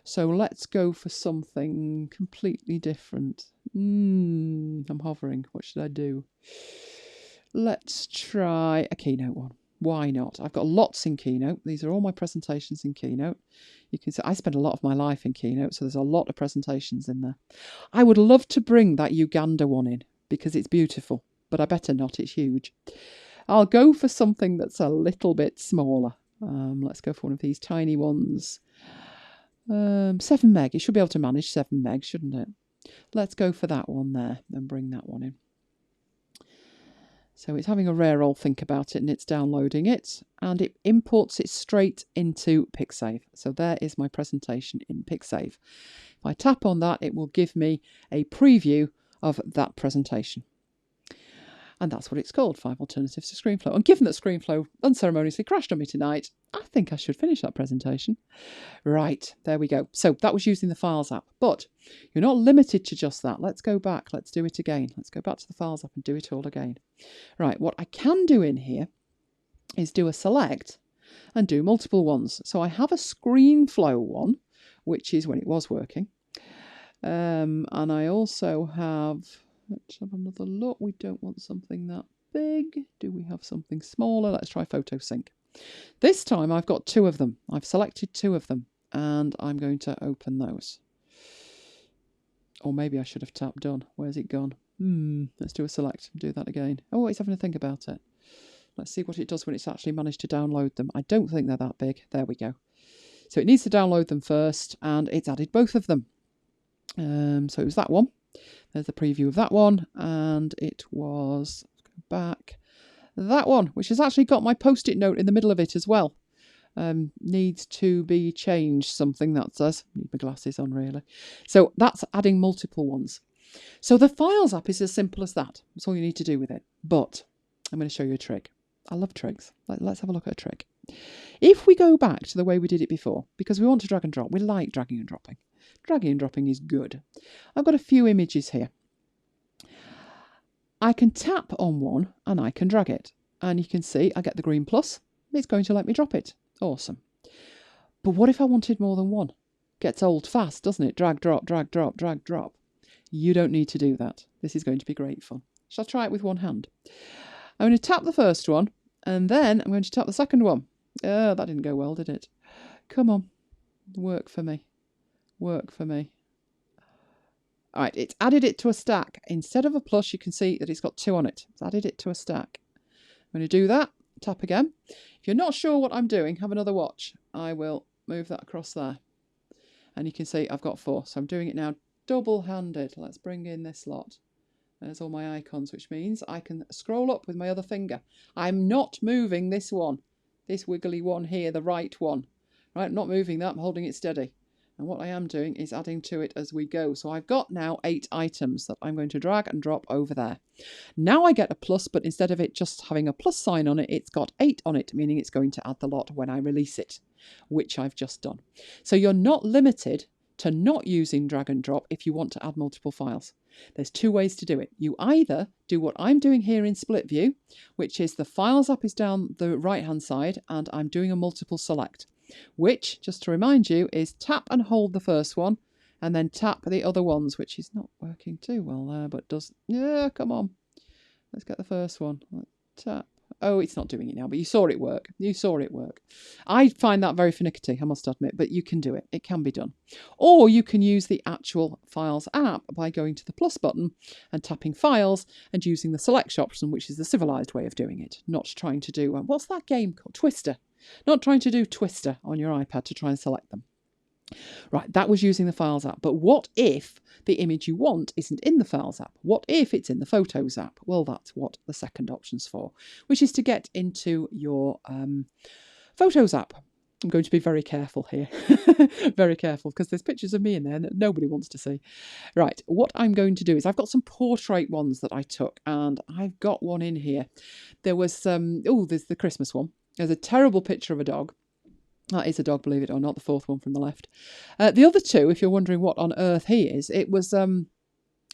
A: So let's go for something completely different. I'm hovering. What should I do? Let's try a Keynote one. Why not? I've got lots in Keynote. These are all my presentations in Keynote. You can see I spend a lot of my life in Keynote, so there's a lot of presentations in there. I would love to bring that Uganda one in because it's beautiful, but I better not. It's huge. I'll go for something that's a little bit smaller. Let's go for one of these tiny ones. 7 meg. It should be able to manage 7 meg, shouldn't it? Let's go for that one there and bring that one in. So it's having a rare old think about it and it's downloading it and it imports it straight into Pixave. So there is my presentation in Pixave. If I tap on that, it will give me a preview of that presentation. And that's what it's called, 5 Alternatives to ScreenFlow. And given that ScreenFlow unceremoniously crashed on me tonight, I think I should finish that presentation. Right, there we go. So that was using the Files app. But you're not limited to just that. Let's go back. Let's do it again. Let's go back to the Files app and do it all again. Right, what I can do in here is do a select and do multiple ones. So I have a ScreenFlow one, which is when it was working. And I also have... Let's have another look. We don't want something that big. Do we have something smaller? Let's try PhotoSync. This time I've got 2 of them. I've selected 2 of them and I'm going to open those. Or maybe I should have tapped done. Where's it gone? Let's do a select and do that again. Oh, it's having to think about it. Let's see what it does when it's actually managed to download them. I don't think they're that big. There we go. So it needs to download them first and it's added both of them. So it was that one. There's the preview of that one, and it was, let's go back, that one, which has actually got my post-it note in the middle of it as well. Needs to be changed, something that says. Need my glasses on, really. So that's adding multiple ones. So the Files app is as simple as that. That's all you need to do with it. But I'm going to show you a trick. I love tricks. Let's have a look at a trick. If we go back to the way we did it before, because we want to drag and drop, we like dragging and dropping. Dragging and dropping is good. I've got a few images here. I can tap on one and I can drag it. And you can see I get the green plus. It's going to let me drop it. Awesome. But what if I wanted more than one? Gets old fast, doesn't it? Drag, drop, drag, drop, drag, drop. You don't need to do that. This is going to be great fun. Shall I try it with one hand? I'm going to tap the first one, and then I'm going to tap the second one. Oh, that didn't go well, did it? Come on. Work for me. Work for me. All right, it's added it to a stack. Instead of a plus, you can see that it's got 2 on it. It's added it to a stack. I'm going to do that. Tap again. If you're not sure what I'm doing, have another watch. I will move that across there. And you can see I've got 4. So I'm doing it now double-handed. Let's bring in this lot. There's all my icons, which means I can scroll up with my other finger. I'm not moving this one. This wiggly one here, the right one. Right, I'm not moving that. I'm holding it steady. And what I am doing is adding to it as we go. So I've got now 8 items that I'm going to drag and drop over there. Now I get a plus, but instead of it just having a plus sign on it, it's got 8 on it, meaning it's going to add the lot when I release it, which I've just done. So you're not limited to not using drag and drop if you want to add multiple files. There's 2 ways to do it. You either do what I'm doing here in split view, which is the Files app is down the right hand side and I'm doing a multiple select, which, just to remind you, is tap and hold the first one and then tap the other ones, which is not working too well there, but does. Yeah, come on. Let's get the first one. Tap. Oh, it's not doing it now, but you saw it work. You saw it work. I find that very finicky, I must admit, but you can do it. It can be done. Or you can use the actual Files app by going to the plus button and tapping Files and using the selection option, which is the civilized way of doing it, not trying to do, what's that game called? Twister. Not trying to do Twister on your iPad to try and select them. Right, that was using the Files app. But what if the image you want isn't in the Files app? What if it's in the Photos app? Well, that's what the second option's for, which is to get into your Photos app. I'm going to be very careful here. Very careful, because there's pictures of me in there that nobody wants to see. Right, what I'm going to do is I've got some portrait ones that I took, and I've got one in here. There was, there's the Christmas one. There's a terrible picture of a dog. That is a dog, believe it or not, the 4th one from the left. The other 2, if you're wondering what on earth he is, it was an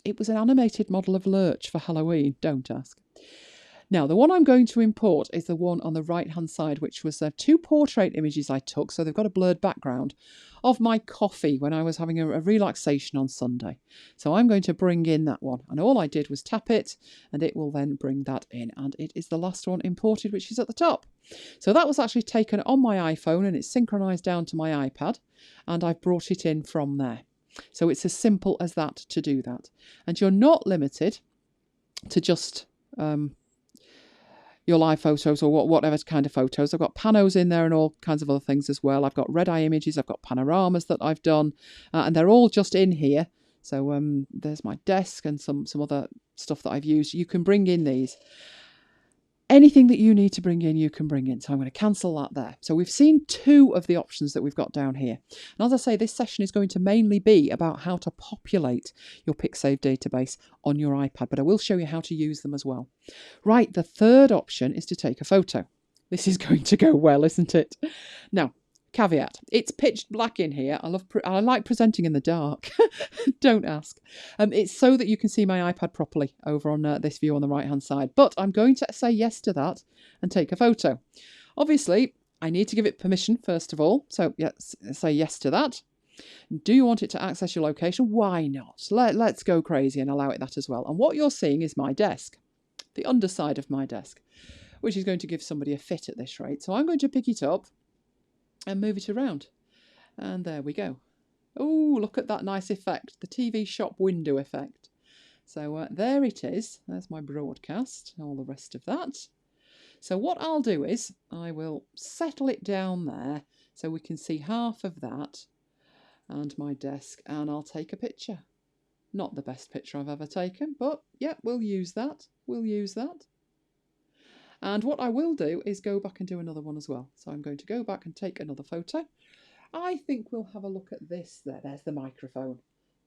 A: animated model of Lurch for Halloween. Don't ask. Now, the one I'm going to import is the one on the right-hand side, which was 2 portrait images I took. So they've got a blurred background of my coffee when I was having a relaxation on Sunday. So I'm going to bring in that one. And all I did was tap it, and it will then bring that in. And it is the last one imported, which is at the top. So that was actually taken on my iPhone, and it's synchronized down to my iPad. And I've brought it in from there. So it's as simple as that to do that. And you're not limited to just your live photos or whatever kind of photos. I've got panos in there and all kinds of other things as well. I've got red eye images. I've got panoramas that I've done, and they're all just in here. So there's my desk and some other stuff that I've used. You can bring in these. Anything that you need to bring in, you can bring in. So I'm going to cancel that there. So we've seen 2 of the options that we've got down here. And as I say, this session is going to mainly be about how to populate your Pixave database on your iPad, but I will show you how to use them as well. Right, the third option is to take a photo. This is going to go well, isn't it? Now, caveat, it's pitch black in here. I like presenting in the dark. Don't ask. It's so that you can see my iPad properly over on this view on the right hand side. But I'm going to say yes to that and take a photo. Obviously, I need to give it permission first of all. So yes, say yes to that. Do you want it to access your location? Why not? Let's go crazy and allow it that as well. And what you're seeing is my desk, the underside of my desk, which is going to give somebody a fit at this rate. So I'm going to pick it up and move it around. And there we go. Oh, look at that nice effect, the TV shop window effect. So there it is. There's my broadcast, all the rest of that. So what I'll do is I will settle it down there so we can see half of that and my desk, and I'll take a picture. Not the best picture I've ever taken, but yeah, we'll use that. We'll use that. And what I will do is go back and do another one as well. So I'm going to go back and take another photo. I think we'll have a look at this there. There's the microphone.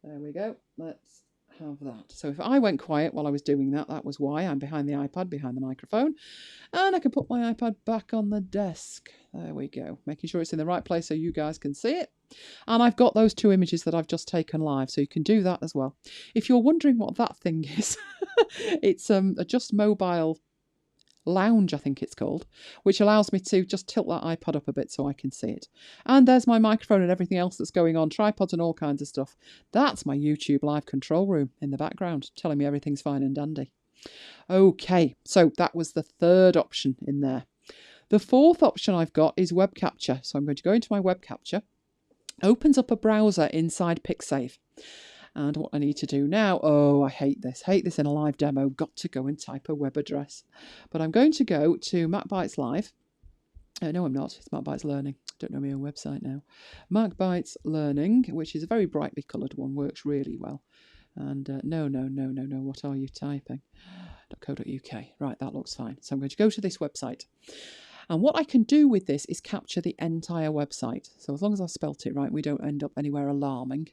A: There we go. Let's have that. So if I went quiet while I was doing that, that was why. I'm behind the iPad, behind the microphone. And I can put my iPad back on the desk. There we go. Making sure it's in the right place so you guys can see it. And I've got those two images that I've just taken live, so you can do that as well. If you're wondering what that thing is, it's a Just Mobile Lounge, I think it's called, which allows me to just tilt that iPad up a bit so I can see it. And there's my microphone and everything else that's going on, tripods and all kinds of stuff. That's my YouTube live control room in the background, telling me everything's fine and dandy. Okay, so that was the third option in there. The fourth option I've got is web capture. So I'm going to go into my web capture. Opens up a browser inside Pixave. And what I need to do now, oh, I hate this in a live demo, got to go and type a web address. But I'm going to go to MacBytes Live. No, I'm not. It's MacBytes Learning. Don't know my own website now. MacBytes Learning, which is a very brightly coloured one, works really well. And no, what are you typing? .co.uk. Right, that looks fine. So I'm going to go to this website. And what I can do with this is capture the entire website. So as long as I've spelt it right, we don't end up anywhere alarming.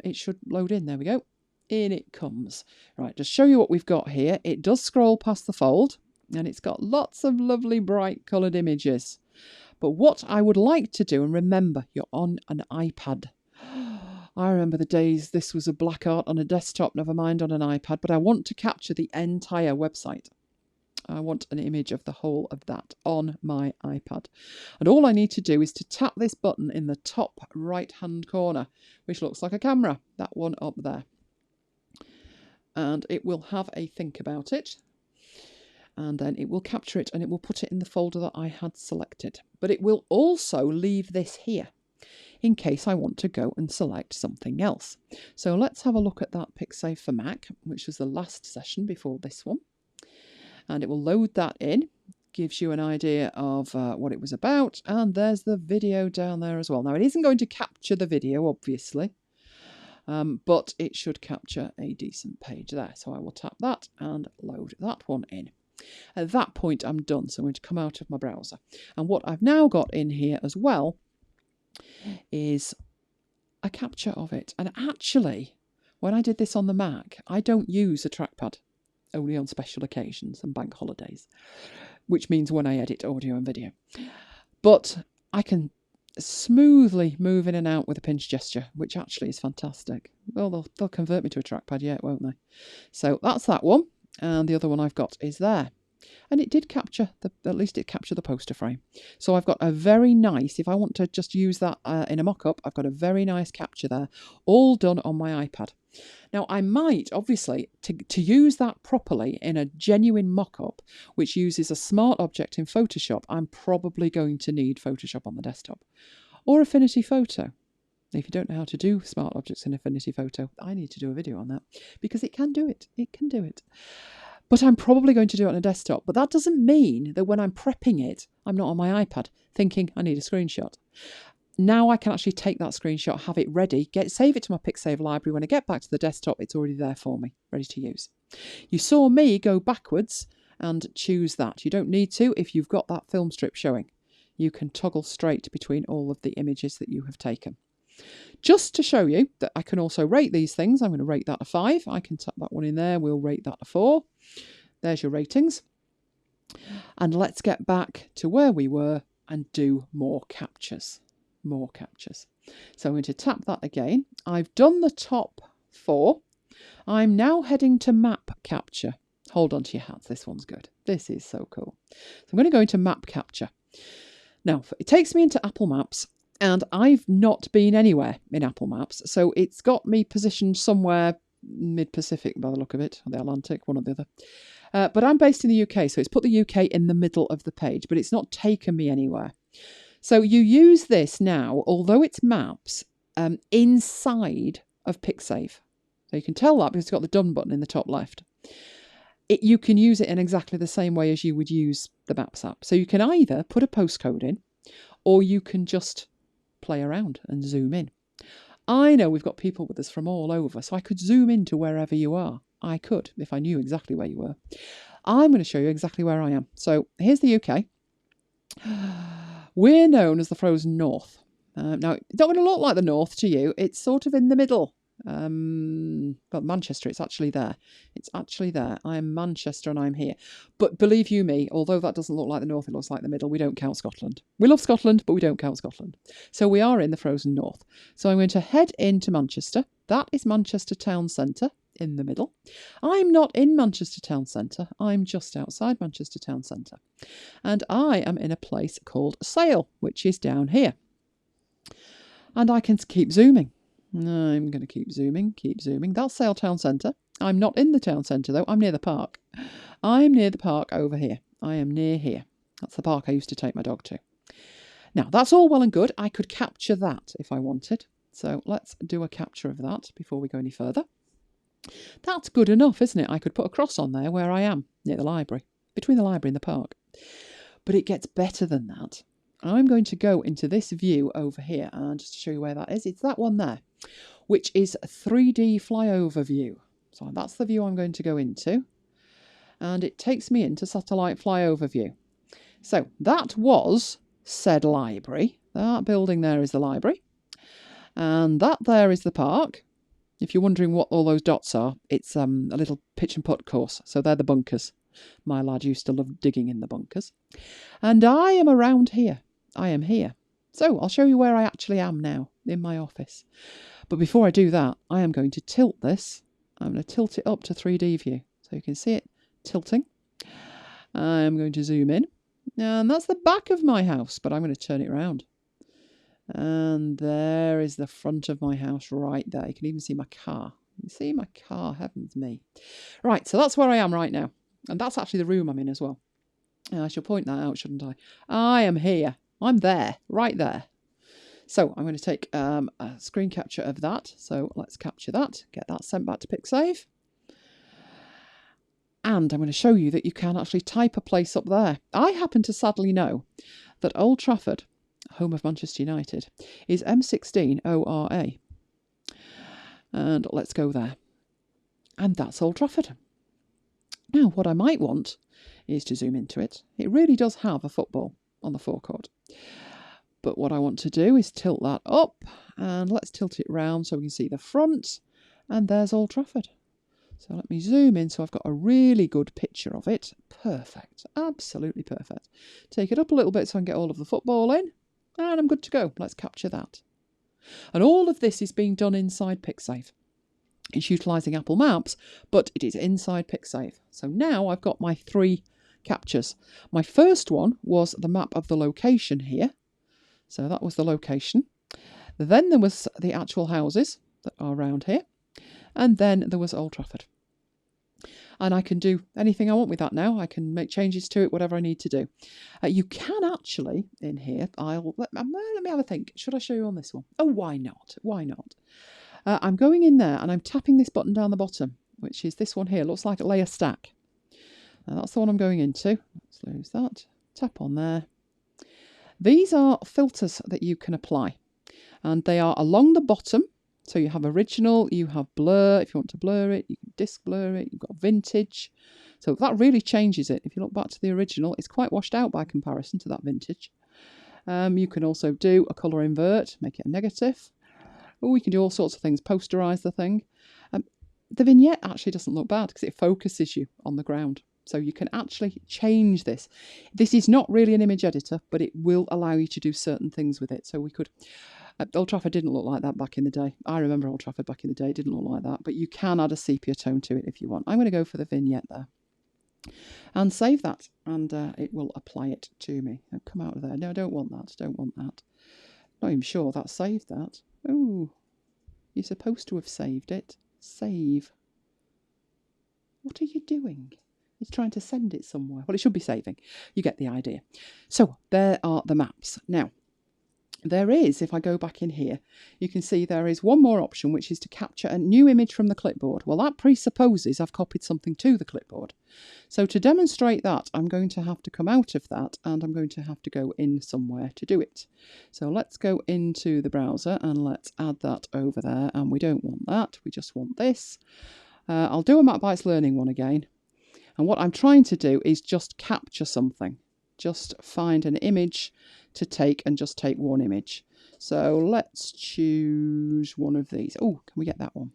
A: It should load in. There we go. In it comes. Right, just show you what we've got here. It does scroll past the fold, and it's got lots of lovely bright coloured images. But what I would like to do, and remember, you're on an iPad. I remember the days this was a black art on a desktop, never mind on an iPad, but I want to capture the entire website. I want an image of the whole of that on my iPad. And all I need to do is to tap this button in the top right-hand corner, which looks like a camera, that one up there. And it will have a think about it. And then it will capture it and it will put it in the folder that I had selected. But it will also leave this here in case I want to go and select something else. So let's have a look at that Pixave for Mac, which was the last session before this one. And it will load that in, gives you an idea of what it was about, and there's the video down there as well. Now, it isn't going to capture the video, obviously, but it should capture a decent page there. So I will tap that and load that one in. At that point, I'm done, so I'm going to come out of my browser. And what I've now got in here as well is a capture of it. And actually, when I did this on the Mac, I don't use a trackpad. Only on special occasions and bank holidays, which means when I edit audio and video. But I can smoothly move in and out with a pinch gesture, which actually is fantastic. Well, they'll convert me to a trackpad yet, won't they? So that's that one. And the other one I've got is there. And it did capture, at least it captured the poster frame. So I've got a very nice, if I want to just use that in a mock-up, I've got a very nice capture there, all done on my iPad. Now, I might, obviously, to use that properly in a genuine mock-up, which uses a smart object in Photoshop, I'm probably going to need Photoshop on the desktop. Or Affinity Photo. If you don't know how to do smart objects in Affinity Photo, I need to do a video on that, because it can do it. It can do it. But I'm probably going to do it on a desktop. But that doesn't mean that when I'm prepping it, I'm not on my iPad thinking I need a screenshot. Now I can actually take that screenshot, have it ready, save it to my Pixave library. When I get back to the desktop, it's already there for me, ready to use. You saw me go backwards and choose that. You don't need to if you've got that film strip showing. You can toggle straight between all of the images that you have taken. Just to show you that I can also rate these things, I'm going to rate that a 5. I can tap that one in there. We'll rate that a 4. There's your ratings. And let's get back to where we were and do more captures. More captures. So I'm going to tap that again. I've done the top 4. I'm now heading to map capture. Hold on to your hats. This one's good. This is so cool. So I'm going to go into map capture. Now, it takes me into Apple Maps. And I've not been anywhere in Apple Maps, so it's got me positioned somewhere mid-Pacific by the look of it, or the Atlantic, one or the other. But I'm based in the UK, so it's put the UK in the middle of the page, but it's not taken me anywhere. So you use this now, although it's maps, inside of Pixave. So you can tell that because it's got the done button in the top left. You can use it in exactly the same way as you would use the Maps app. So you can either put a postcode in, or you can just play around and zoom in. I know we've got people with us from all over, so I could zoom into wherever you are. I could, if I knew exactly where you were. I'm going to show you exactly where I am. So here's the UK. We're known as the frozen north. Now, it's not going to look like the north to you. It's sort of in the middle. But Manchester, it's actually there. It's actually there. I am Manchester and I'm here. But believe you me, although that doesn't look like the north, it looks like the middle. We don't count Scotland. We love Scotland, but we don't count Scotland. So we are in the frozen north. So I'm going to head into Manchester. That is Manchester town centre in the middle. I'm not in Manchester town centre. I'm just outside Manchester town centre. And I am in a place called Sale, which is down here. And I can keep zooming. I'm going to keep zooming. That's Sale Town Centre. I'm not in the town centre though. I'm near the park. I'm near the park over here. I am near here. That's the park I used to take my dog to. Now, that's all well and good. I could capture that if I wanted. So let's do a capture of that before we go any further. That's good enough, isn't it? I could put a cross on there where I am, near the library, between the library and the park. But it gets better than that. I'm going to go into this view over here, and just to show you where that is, it's that one there, which is a 3D flyover view. So that's the view I'm going to go into, and it takes me into satellite flyover view. So that was said library. That building there is the library, and that there is the park. If you're wondering what all those dots are, it's a little pitch and putt course. So they're the bunkers. My lad used to love digging in the bunkers. And I am around here. I am here. So I'll show you where I actually am now, in my office. But before I do that, I am going to tilt this. I'm going to tilt it up to 3D view. So you can see it tilting. I'm going to zoom in. And that's the back of my house, but I'm going to turn it around. And there is the front of my house right there. You can even see my car. You can see my car, heavens me. Right, so that's where I am right now. And that's actually the room I'm in as well. I should point that out, shouldn't I? I am here. I'm there, right there. So I'm going to take a screen capture of that. So let's capture that, get that sent back to Pixave. And I'm going to show you that you can actually type a place up there. I happen to sadly know that Old Trafford, home of Manchester United, is M16ORA. And let's go there. And that's Old Trafford. Now, what I might want is to zoom into it. It really does have a football on the forecourt. But what I want to do is tilt that up, and let's tilt it round so we can see the front. And there's Old Trafford. So let me zoom in so I've got a really good picture of it. Perfect. Absolutely perfect. Take it up a little bit so I can get all of the football in. And I'm good to go. Let's capture that. And all of this is being done inside Pixave. It's utilising Apple Maps, but it is inside Pixave. So now I've got my 3 captures. My first one was the map of the location here. So that was the location. Then there was the actual houses that are around here. And then there was Old Trafford. And I can do anything I want with that now. I can make changes to it, whatever I need to do. You can actually, in here, let me have a think. Should I show you on this one? Oh, why not? Why not? I'm going in there and I'm tapping this button down the bottom, which is this one here. Looks like a layer stack. Now that's the one I'm going into. Let's lose that. Tap on there. These are filters that you can apply. And they are along the bottom. So you have original, you have blur. If you want to blur it, you can disk blur it. You've got vintage. So that really changes it. If you look back to the original, it's quite washed out by comparison to that vintage. You can also do a colour invert, make it a negative. We can do all sorts of things, posterize the thing. The vignette actually doesn't look bad because it focuses you on the ground. So you can actually change this. This is not really an image editor, but it will allow you to do certain things with it. So we could... Old Trafford didn't look like that back in the day. I remember Old Trafford back in the day. It didn't look like that. But you can add a sepia tone to it if you want. I'm going to go for the vignette there. And save that. And it will apply it to me. Now come out of there. No, I don't want that. Don't want that. Not even sure that saved that. Oh, you're supposed to have saved it. Save. What are you doing? It's trying to send it somewhere. Well, it should be saving. You get the idea. So there are the maps. Now, There is, if I go back in here, you can see there is one more option, which is to capture a new image from the clipboard. Well, that presupposes I've copied something to the clipboard. So to demonstrate that, I'm going to have to come out of that and I'm going to have to go in somewhere to do it. So let's go into the browser and let's add that over there. And we don't want that, we just want this. I'll do a Map Bytes Learning one again. And what I'm trying to do is just capture something. Just find an image to take and just take one image. So let's choose one of these. Oh, can we get that one?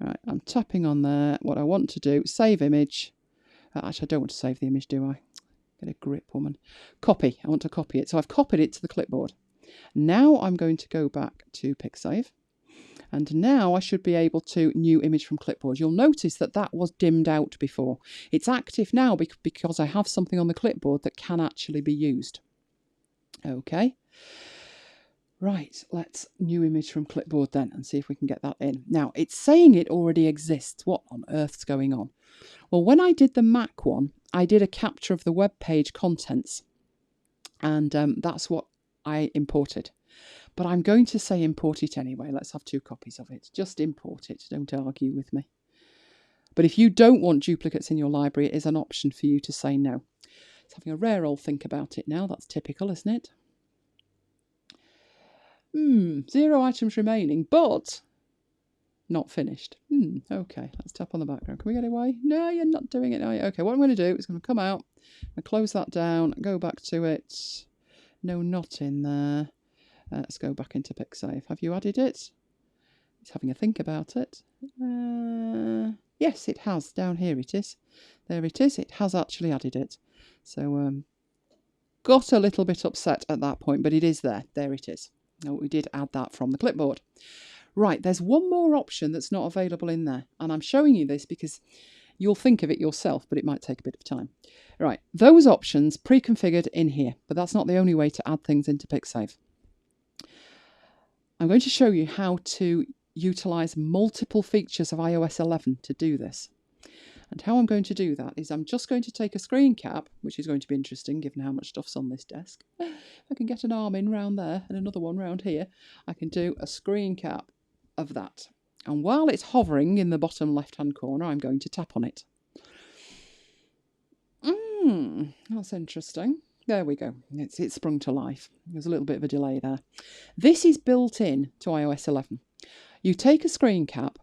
A: All right, I'm tapping on there. What I want to do, save image. Actually, I don't want to save the image, do I? Get a grip, woman. Copy. I want to copy it. So I've copied it to the clipboard. Now I'm going to go back to Pixave. And now I should be able to new image from clipboard. You'll notice that that was dimmed out before. It's active now because I have something on the clipboard that can actually be used. Okay. Right, let's new image from clipboard then and see if we can get that in. Now, it's saying it already exists. What on earth's going on? Well, when I did the Mac one, I did a capture of the web page contents. And that's what I imported. But I'm going to say import it anyway. Let's have 2 copies of it. Just import it. Don't argue with me. But if you don't want duplicates in your library, it is an option for you to say no. It's having a rare old think about it now. That's typical, isn't it? 0 items remaining, but not finished. Okay, let's tap on the background. Can we get away? No, you're not doing it, are you? Okay, what I'm going to do is going to come out and close that down, go back to it. No, not in there. Let's go back into Pixave. Have you added it? It's having a think about it. Yes, it has. Down here it is. There it is. It has actually added it. So, got a little bit upset at that point, but it is there. There it is. Oh, we did add that from the clipboard. Right, there's one more option that's not available in there. And I'm showing you this because you'll think of it yourself, but it might take a bit of time. Right, those options pre-configured in here, but that's not the only way to add things into Pixave. I'm going to show you how to utilize multiple features of iOS 11 to do this. And how I'm going to do that is I'm just going to take a screen cap, which is going to be interesting given how much stuff's on this desk. If I can get an arm in round there and another one round here, I can do a screen cap of that. And while it's hovering in the bottom left-hand corner, I'm going to tap on it. That's interesting. There we go. It's sprung to life. There's a little bit of a delay there. This is built in to iOS 11. You take a screen cap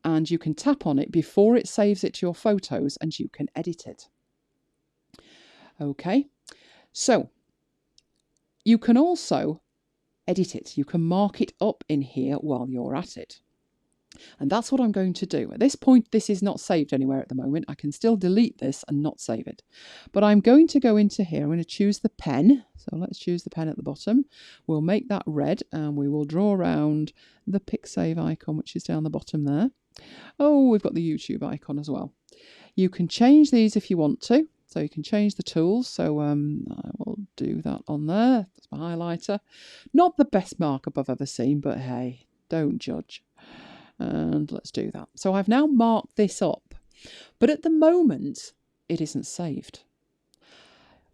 A: and you can tap on it before it saves it to your photos and you can edit it. Okay, so you can also edit it. You can mark it up in here while you're at it. And that's what I'm going to do. At this point, this is not saved anywhere at the moment. I can still delete this and not save it. But I'm going to go into here. I'm going to choose the pen. So let's choose the pen at the bottom. We'll make that red and we will draw around the Pixave icon, which is down the bottom there. Oh, we've got the YouTube icon as well. You can change these if you want to. So you can change the tools. So I will do that on there. That's my highlighter. Not the best markup I've ever seen, but hey, don't judge. And let's do that. So I've now marked this up, but at the moment it isn't saved.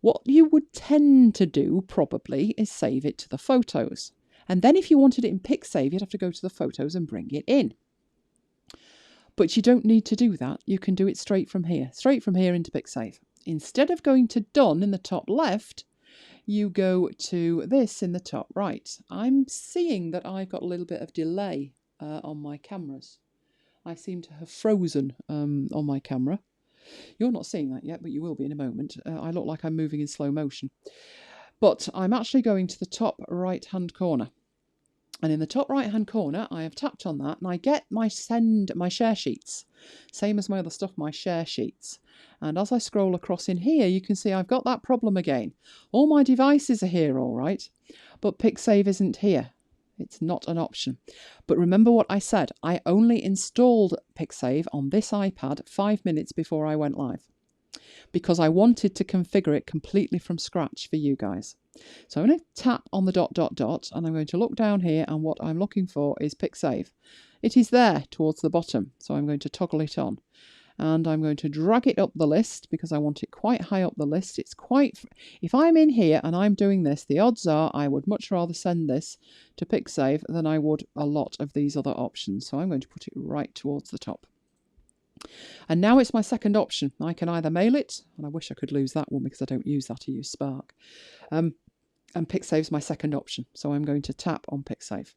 A: What you would tend to do probably is save it to the photos. And then if you wanted it in Pixave, you'd have to go to the photos and bring it in. But you don't need to do that. You can do it straight from here into Pixave. Instead of going to Done in the top left, you go to this in the top right. I'm seeing that I've got a little bit of delay on my cameras. I seem to have frozen on my camera. You're not seeing that yet, but you will be in a moment. I look like I'm moving in slow motion. But I'm actually going to the top right-hand corner. And in the top right-hand corner, I have tapped on that and I get my share sheets. Same as my other stuff, my share sheets. And as I scroll across in here, you can see I've got that problem again. All my devices are here, all right, but Pixave isn't here. It's not an option. But remember what I said, I only installed Pixave on this iPad 5 minutes before I went live because I wanted to configure it completely from scratch for you guys. So I'm going to tap on the ... and I'm going to look down here and what I'm looking for is Pixave. It is there towards the bottom, so I'm going to toggle it on. and I'm going to drag it up the list because I want it quite high up the list. It's quite, if I'm in here and I'm doing this, the odds are I would much rather send this to Pixave than I would a lot of these other options. So I'm going to put it right towards the top. And now it's my second option. I can either mail it, and I wish I could lose that one because I don't use that, I use Spark. And Pixave's my second option. So I'm going to tap on Pixave.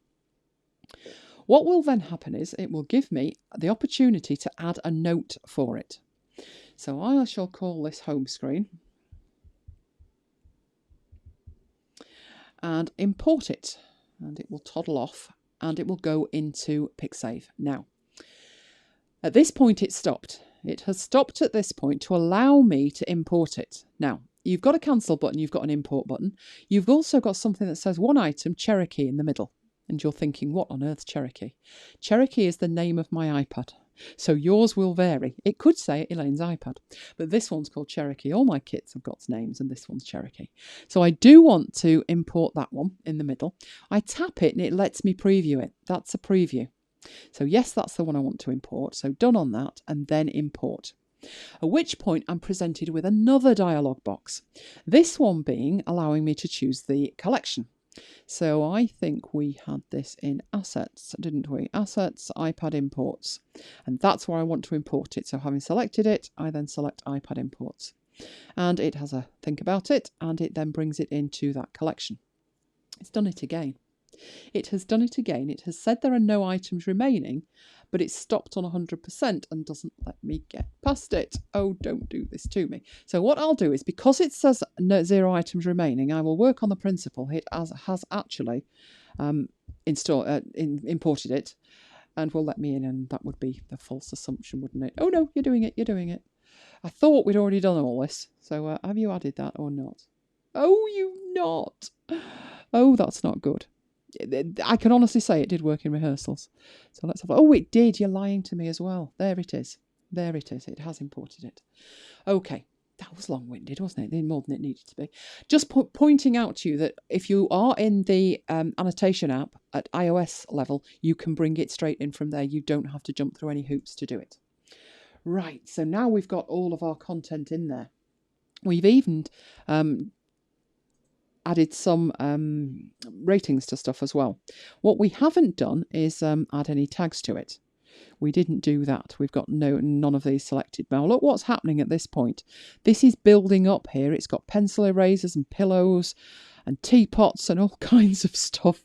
A: What will then happen is it will give me the opportunity to add a note for it. So I shall call this home screen and import it, and it will toddle off and it will go into Pixave. Now, at this point it stopped. It has stopped at this point to allow me to import it. Now, you've got a cancel button, you've got an import button. You've also got something that says one item, Cherokee, in the middle. And you're thinking, what on earth's Cherokee? Cherokee is the name of my iPad. So yours will vary. It could say Elaine's iPad, but this one's called Cherokee. All my kits have got names and this one's Cherokee. So I do want to import that one in the middle. I tap it and it lets me preview it. That's a preview. So yes, that's the one I want to import. So done on that and then import. At which point I'm presented with another dialog box. This one being allowing me to choose the collection. So I think we had this in assets, didn't we? Assets, iPad imports. And that's where I want to import it. So having selected it, I then select iPad imports. And it has a think about it, and it then brings it into that collection. It's done it again. It has done it again. It has said there are no items remaining, but it's stopped on 100% and doesn't let me get past it. Oh, don't do this to me. So what I'll do is, because it says no, 0 items remaining, I will work on the principle it has actually imported it and will let me in, and that would be the false assumption, wouldn't it? Oh no, you're doing it, you're doing it. I thought we'd already done all this. So have you added that or not? Oh, you've not. Oh, that's not good. I can honestly say it did work in rehearsals. So let's have a look. Oh, it did. You're lying to me as well. There it is. There it is. It has imported it. Okay. That was long-winded, wasn't it? More than it needed to be. Just pointing out to you that if you are in the annotation app at iOS level, you can bring it straight in from there. You don't have to jump through any hoops to do it. Right. So now we've got all of our content in there. We've even added some ratings to stuff as well. What we haven't done is add any tags to it. We didn't do that. We've got none of these selected. Now look what's happening at this point. This is building up here. It's got pencil erasers and pillows and teapots and all kinds of stuff.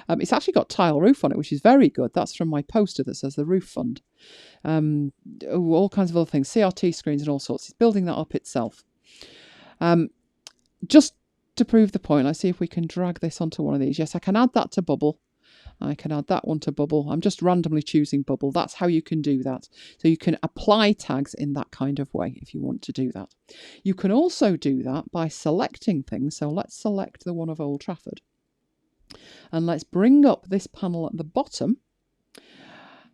A: It's actually got tile roof on it, which is very good. That's from my poster that says the Roof Fund. All kinds of other things, CRT screens and all sorts. It's building that up itself. Just to prove the point, let's see if we can drag this onto one of these. Yes, I can add that to Bubble. I can add that one to Bubble. I'm just randomly choosing Bubble. That's how you can do that. So you can apply tags in that kind of way if you want to do that. You can also do that by selecting things. So let's select the one of Old Trafford. And let's bring up this panel at the bottom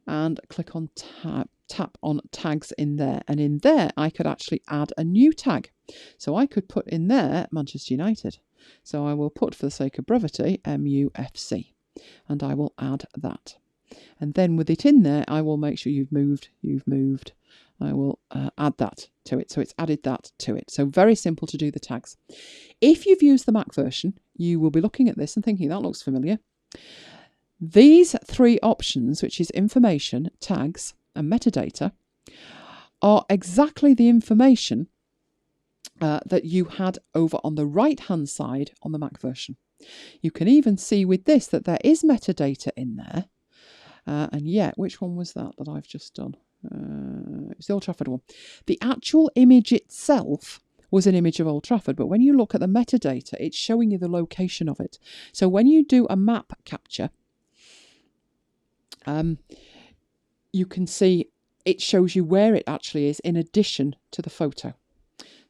A: and click on tap on tags in there. And in there, I could actually add a new tag. So I could put in there Manchester United. So I will put, for the sake of brevity, MUFC. And I will add that. And then with it in there, I will make sure you've moved. I will add that to it. So it's added that to it. So very simple to do the tags. If you've used the Mac version, you will be looking at this and thinking, that looks familiar. These 3 options, which is information, tags, and metadata, are exactly the information that you had over on the right-hand side on the Mac version. You can even see with this that there is metadata in there. And yet, which one was that I've just done? It's the Old Trafford one. The actual image itself was an image of Old Trafford, but when you look at the metadata, it's showing you the location of it. So when you do a map capture, you can see it shows you where it actually is in addition to the photo.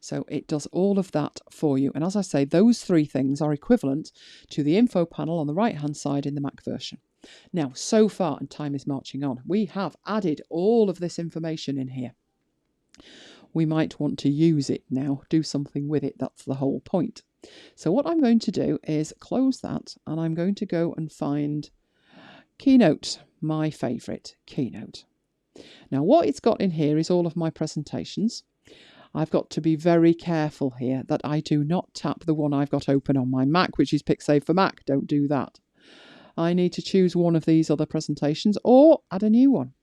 A: So it does all of that for you. And as I say, those 3 things are equivalent to the info panel on the right-hand side in the Mac version. Now, so far, and time is marching on, we have added all of this information in here. We might want to use it now, do something with it. That's the whole point. So what I'm going to do is close that, and I'm going to go and find Keynote, my favourite, Keynote. Now what it's got in here is all of my presentations. I've got to be very careful here that I do not tap the one I've got open on my Mac, which is Pixave for Mac. Don't do that. I need to choose one of these other presentations or add a new one.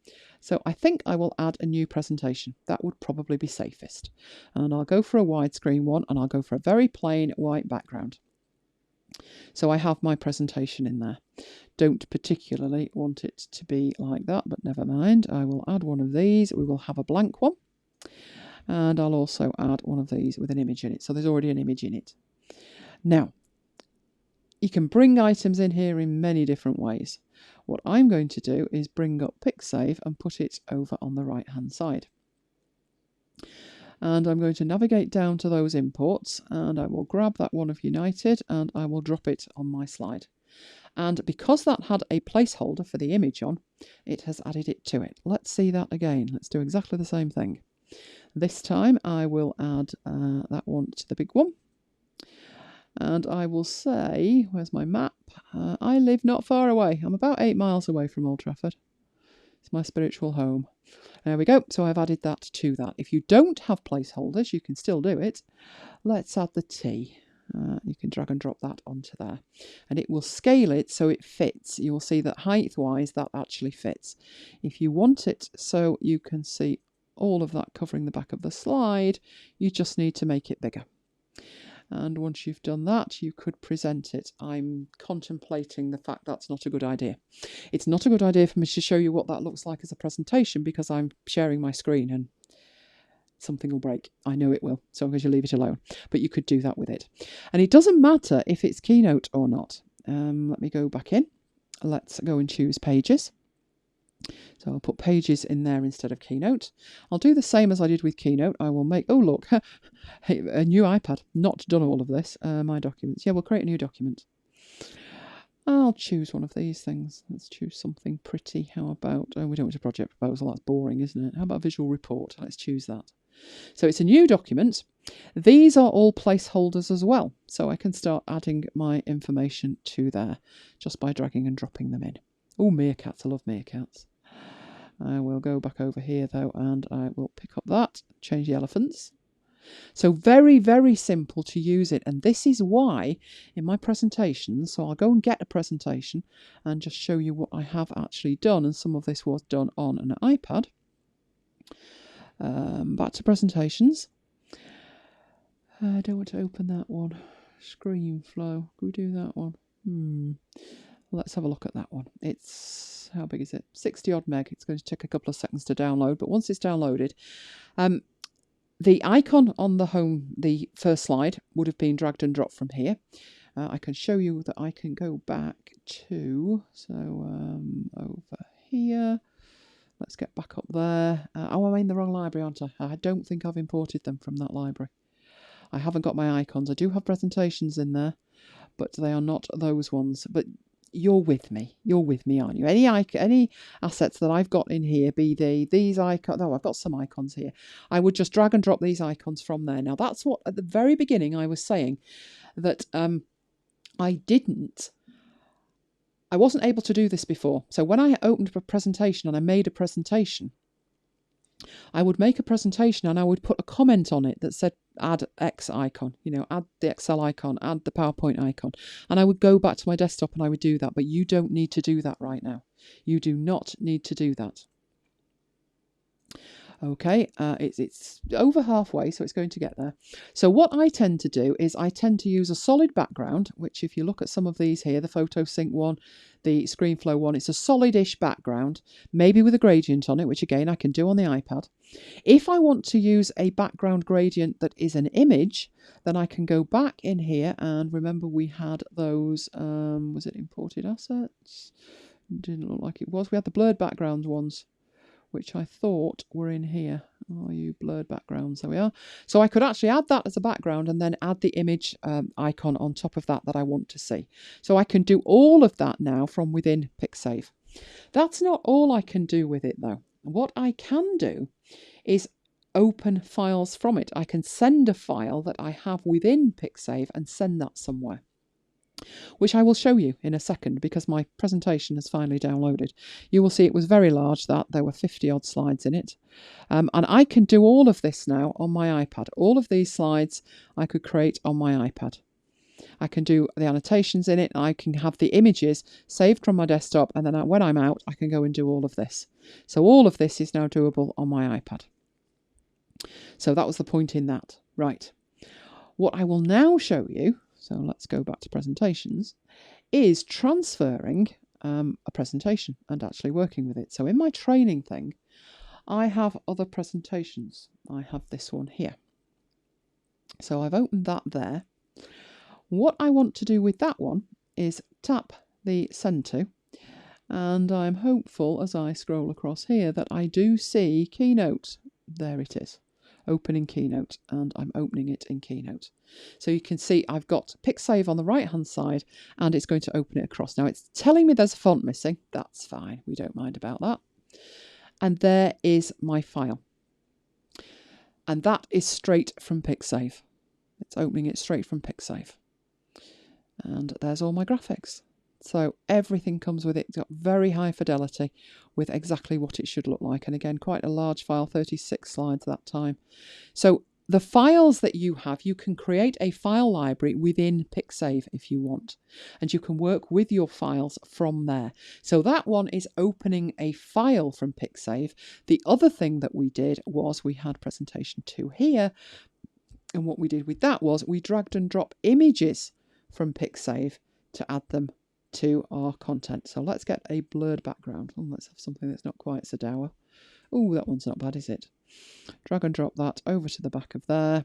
A: So I think I will add a new presentation. That would probably be safest. And I'll go for a widescreen one, and I'll go for a very plain white background. So I have my presentation in there. Don't particularly want it to be like that, but never mind. I will add one of these. We will have a blank one. And I'll also add one of these with an image in it. So there's already an image in it. Now, you can bring items in here in many different ways. What I'm going to do is bring up Pixave and put it over on the right hand side. And I'm going to navigate down to those imports, and I will grab that one of United and I will drop it on my slide. And because that had a placeholder for the image on, it has added it to it. Let's see that again. Let's do exactly the same thing. This time I will add that one to the big one. And I will say, where's my map? I live not far away. I'm about 8 miles away from Old Trafford. It's my spiritual home. There we go. So I've added that to that. If you don't have placeholders, you can still do it. Let's add the T. You can drag and drop that onto there. And it will scale it so it fits. You will see that height-wise, that actually fits. If you want it so you can see all of that covering the back of the slide, you just need to make it bigger. And once you've done that, you could present it. I'm contemplating the fact that's not a good idea. It's not a good idea for me to show you what that looks like as a presentation because I'm sharing my screen and something will break. I know it will, so I'm going to leave it alone. But you could do that with it. And it doesn't matter if it's Keynote or not. Let me go back in. Let's go and choose Pages. So I'll put Pages in there instead of Keynote. I'll do the same as I did with Keynote. I will make, oh look, a new iPad. Not done all of this. My documents. Yeah, we'll create a new document. I'll choose one of these things. Let's choose something pretty. How about, oh, we don't want a project proposal. That's boring, isn't it? How about a visual report? Let's choose that. So it's a new document. These are all placeholders as well. So I can start adding my information to there just by dragging and dropping them in. Oh, meerkats. I love meerkats. I will go back over here, though, and I will pick up that, change the elephants. So very, very simple to use it. And this is why in my presentation, so I'll go and get a presentation and just show you what I have actually done. And some of this was done on an iPad. Back to presentations. I don't want to open that one. Screen flow. Can we do that one? Let's have a look at that one. It's, how big is it? 60 odd meg. It's going to take a couple of seconds to download, but once it's downloaded, the icon on the home, the first slide, would have been dragged and dropped from here. I can show you that I can go back to, over here. Let's get back up there. Oh, I'm in the wrong library, aren't I? I don't think I've imported them from that library. I haven't got my icons. I do have presentations in there, but they are not those ones. But you're with me. You're with me, aren't you? Any assets that I've got in here, be these icons. Oh, I've got some icons here. I would just drag and drop these icons from there. Now, that's what at the very beginning I was saying that I wasn't able to do this before. So when I opened a presentation and I made a presentation, I would make a presentation and I would put a comment on it that said add X icon, add the Excel icon, add the PowerPoint icon. And I would go back to my desktop and I would do that. But you don't need to do that right now. You do not need to do that. Okay, it's over halfway, so it's going to get there. So what I tend to do is I tend to use a solid background, which if you look at some of these here, the Photo Sync one, the ScreenFlow one, it's a solid-ish background, maybe with a gradient on it, which again I can do on the iPad. If I want to use a background gradient that is an image, then I can go back in here and remember we had those, was it imported assets? Didn't look like it was. We had the blurred background ones, which I thought were in here. Oh, you blurred backgrounds. There we are. So I could actually add that as a background and then add the image icon on top of that I want to see. So I can do all of that now from within Pixave. That's not all I can do with it though. What I can do is open files from it. I can send a file that I have within Pixave and send that somewhere. which I will show you in a second because my presentation has finally downloaded. You will see it was very large, that there were 50 odd slides in it. And I can do all of this now on my iPad. All of these slides I could create on my iPad. I can do the annotations in it. I can have the images saved from my desktop, and then when I'm out, I can go and do all of this. So all of this is now doable on my iPad. So that was the point in that. Right. What I will now show you, so let's go back to presentations, is transferring a presentation and actually working with it. So in my training thing, I have other presentations. I have this one here. So I've opened that there. What I want to do with that one is tap the send to, and I'm hopeful as I scroll across here that I do see Keynote. There it is, opening Keynote, and I'm opening it in Keynote. So you can see I've got Pixave on the right hand side, and it's going to open it across. Now it's telling me there's a font missing. That's fine, we don't mind about that. And there is my file, and that is straight from Pixave. It's opening it straight from Pixave. And there's all my graphics. So everything comes with it. It's got very high fidelity with exactly what it should look like. And again, quite a large file, 36 slides that time. So the files that you have, you can create a file library within Pixave if you want. And you can work with your files from there. So that one is opening a file from Pixave. The other thing that we did was we had presentation 2 here. And what we did with that was we dragged and dropped images from Pixave to add them to our content. So let's get a blurred background. Oh, let's have something that's not quite so dour. Oh, that one's not bad, is it? Drag and drop that over to the back of there.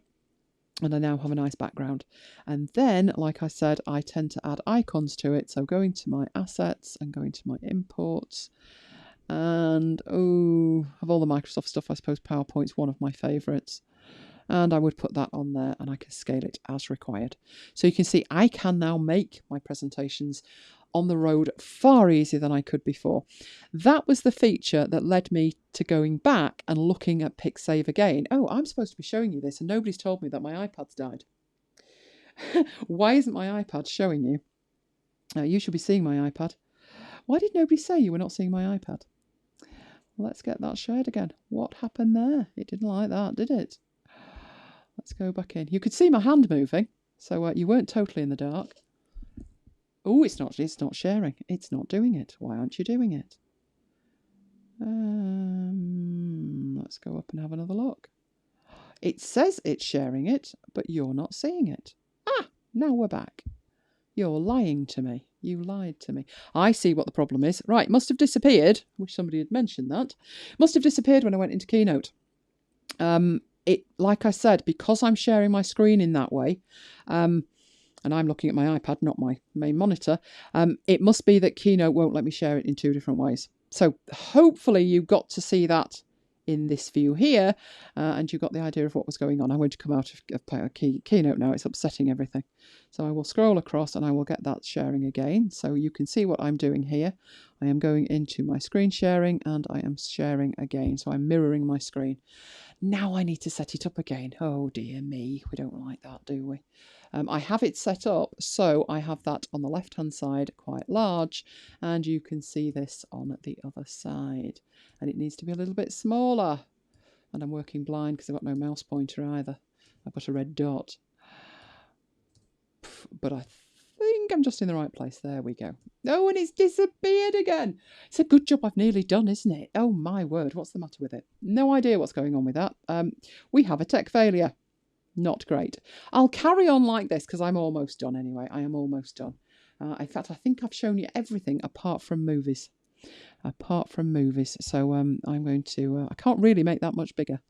A: And I now have a nice background. And then, like I said, I tend to add icons to it. So going to my assets and going to my imports. And, oh, of all the Microsoft stuff, I suppose PowerPoint's one of my favourites. And I would put that on there and I can scale it as required. So you can see I can now make my presentations on the road far easier than I could before. That was the feature that led me to going back and looking at Pixave again. Oh, I'm supposed to be showing you this and nobody's told me that my iPad's died. Why isn't my iPad showing you? You should be seeing my iPad. Why did nobody say you were not seeing my iPad? Let's get that shared again. What happened there? It didn't like that, did it? Let's go back in. You could see my hand moving, so you weren't totally in the dark. Oh, it's not sharing. It's not doing it. Why aren't you doing it? Let's go up and have another look. It says it's sharing it, but you're not seeing it. Ah, now we're back. You're lying to me. You lied to me. I see what the problem is. Right, must have disappeared. I wish somebody had mentioned that. Must have disappeared when I went into Keynote. It, like I said, because I'm sharing my screen in that way, and I'm looking at my iPad, not my main monitor, it must be that Keynote won't let me share it in 2 different ways. So hopefully you got to see that in this view here, and you got the idea of what was going on. I'm going to come out of Keynote now. It's upsetting everything. So I will scroll across and I will get that sharing again. So you can see what I'm doing here. I am going into my screen sharing and I am sharing again. So I'm mirroring my screen. Now I need to set it up again. Oh dear me, we don't like that, do we? I have it set up, so I have that on the left-hand side quite large, and you can see this on the other side. And it needs to be a little bit smaller. And I'm working blind because I've got no mouse pointer either. I've got a red dot. But I think I'm just in the right place. There we go. Oh, and it's disappeared again. It's a good job I've nearly done, isn't it? Oh my word, what's the matter with it? No idea what's going on with that. We have a tech failure. Not great. I'll carry on like this because I'm almost done anyway. I am almost done. In fact, I think I've shown you everything apart from movies. So I'm going to... I can't really make that much bigger.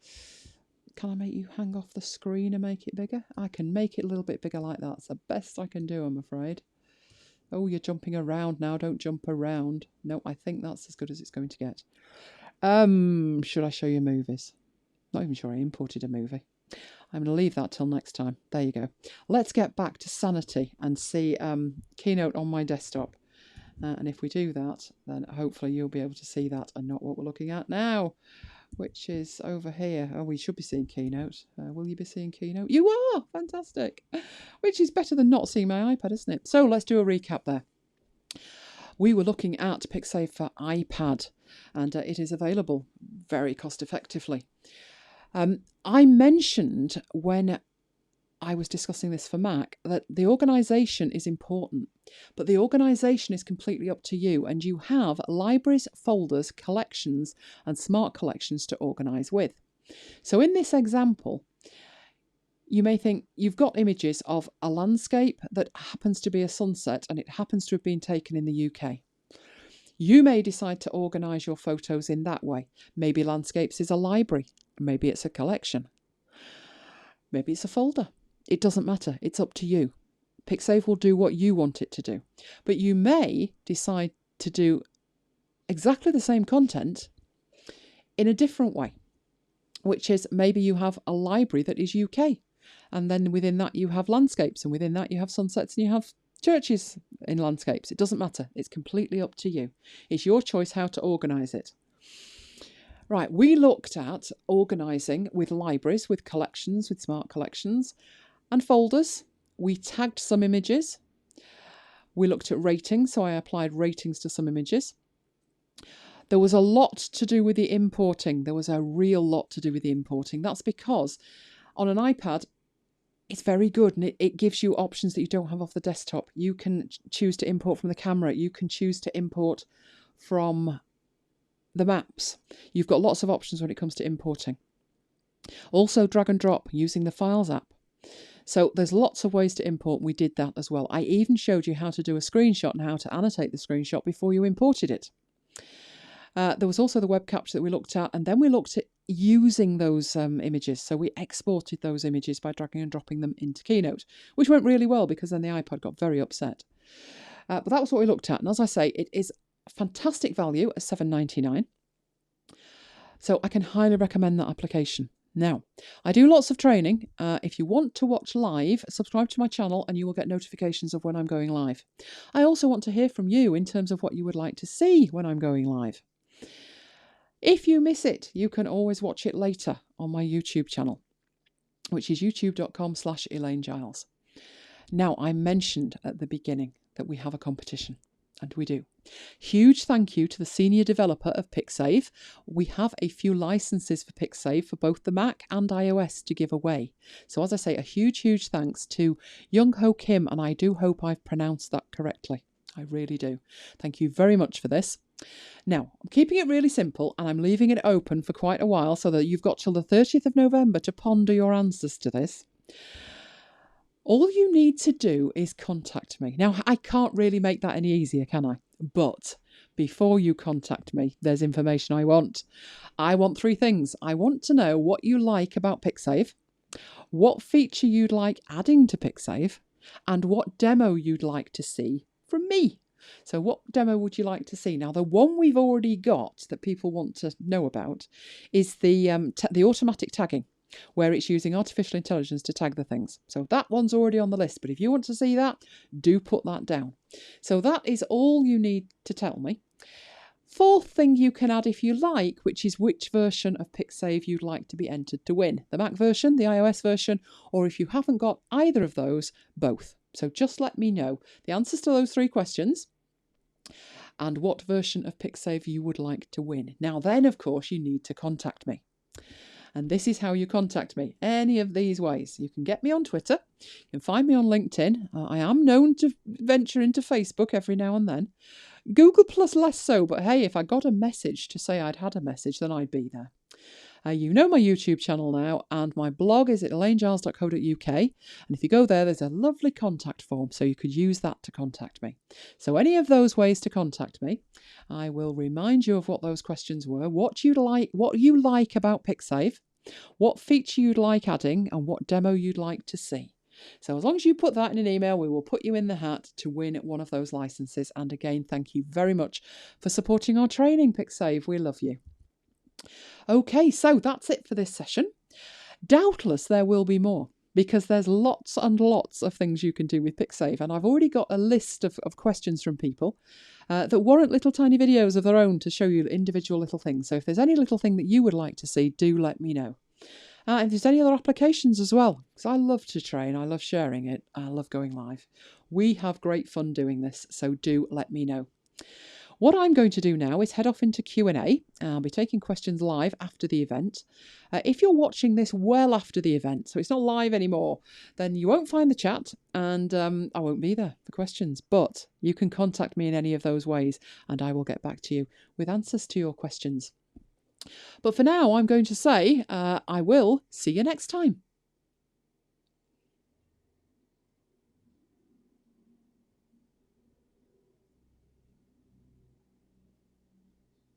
A: Can I make you hang off the screen and make it bigger? I can make it a little bit bigger like that. It's the best I can do, I'm afraid. Oh, you're jumping around now. Don't jump around. No, I think that's as good as it's going to get. Should I show you movies? Not even sure I imported a movie. I'm going to leave that till next time. There you go. Let's get back to sanity and see Keynote on my desktop. And if we do that, then hopefully you'll be able to see that and not what we're looking at now, which is over here. Oh, we should be seeing Keynote. Will you be seeing Keynote? You are! Fantastic! Which is better than not seeing my iPad, isn't it? So let's do a recap there. We were looking at Pixave for iPad, and it is available very cost effectively. I mentioned when I was discussing this for Mac that the organisation is important, but the organisation is completely up to you, and you have libraries, folders, collections and smart collections to organise with. So in this example, you may think you've got images of a landscape that happens to be a sunset and it happens to have been taken in the UK. You may decide to organise your photos in that way. Maybe landscapes is a library, maybe it's a collection, maybe it's a folder. It doesn't matter. It's up to you. Pixave will do what you want it to do. But you may decide to do exactly the same content in a different way, which is maybe you have a library that is UK, and then within that you have landscapes, and within that you have sunsets, and you have churches in landscapes. It doesn't matter. It's completely up to you. It's your choice how to organise it. Right, we looked at organising with libraries, with collections, with smart collections, and folders. We tagged some images. We looked at ratings, so I applied ratings to some images. There was a lot to do with the importing. There was a real lot to do with the importing. That's because on an iPad, it's very good, and it gives you options that you don't have off the desktop. You can choose to import from the camera. You can choose to import from the maps. You've got lots of options when it comes to importing. Also drag and drop using the Files app. So there's lots of ways to import. We did that as well. I even showed you how to do a screenshot and how to annotate the screenshot before you imported it. There was also the web capture that we looked at, and then we looked at using those images. So we exported those images by dragging and dropping them into Keynote, which went really well because then the iPad got very upset. But that was what we looked at. And as I say, it is fantastic value at $7.99. So I can highly recommend that application. Now, I do lots of training. If you want to watch live, subscribe to my channel and you will get notifications of when I'm going live. I also want to hear from you in terms of what you would like to see when I'm going live. If you miss it, you can always watch it later on my YouTube channel, which is youtube.com/ElaineGiles. Now, I mentioned at the beginning that we have a competition, and we do. Huge thank you to the senior developer of Pixave. We have a few licenses for Pixave for both the Mac and iOS to give away. So as I say, a huge thanks to Young Ho Kim, and I do hope I've pronounced that correctly. I really do. Thank you very much for this. Now, I'm keeping it really simple and I'm leaving it open for quite a while so that you've got till the 30th of November to ponder your answers to this. All you need to do is contact me. Now, I can't really make that any easier, can I? But before you contact me, there's information I want. I want three things. I want to know what you like about Pixave, what feature you'd like adding to Pixave, and what demo you'd like to see from me. So what demo would you like to see? Now, the one we've already got that people want to know about is the automatic tagging, where it's using artificial intelligence to tag the things. So that one's already on the list, but if you want to see that, do put that down. So that is all you need to tell me. Fourth thing you can add if you like, which is which version of Pixave you'd like to be entered to win. The Mac version, the iOS version, or if you haven't got either of those, both. So just let me know the answers to those three questions and what version of Pixave you would like to win. Now then, of course, you need to contact me. And this is how you contact me. Any of these ways. You can get me on Twitter. You can find me on LinkedIn. I am known to venture into Facebook every now and then. Google Plus less so, but hey, if I got a message to say I'd had a message, then I'd be there. You know my YouTube channel now, and my blog is at elainegiles.co.uk. And if you go there, there's a lovely contact form, so you could use that to contact me. So any of those ways to contact me, I will remind you of what those questions were, what you like about Pixave, what feature you'd like adding, and what demo you'd like to see. So as long as you put that in an email, we will put you in the hat to win one of those licenses. And again, thank you very much for supporting our training, Pixave. We love you. Okay, so that's it for this session. Doubtless there will be more. because there's lots and lots of things you can do with Pixave. And I've already got a list of questions from people that warrant little tiny videos of their own to show you individual little things. So if there's any little thing that you would like to see, do let me know. And if there's any other applications as well, because I love to train, I love sharing it, I love going live. We have great fun doing this, so do let me know. What I'm going to do now is head off into Q&A. I'll be taking questions live after the event. If you're watching this well after the event, so it's not live anymore, then you won't find the chat and I won't be there for questions. But you can contact me in any of those ways and I will get back to you with answers to your questions. But for now, I'm going to say I will see you next time.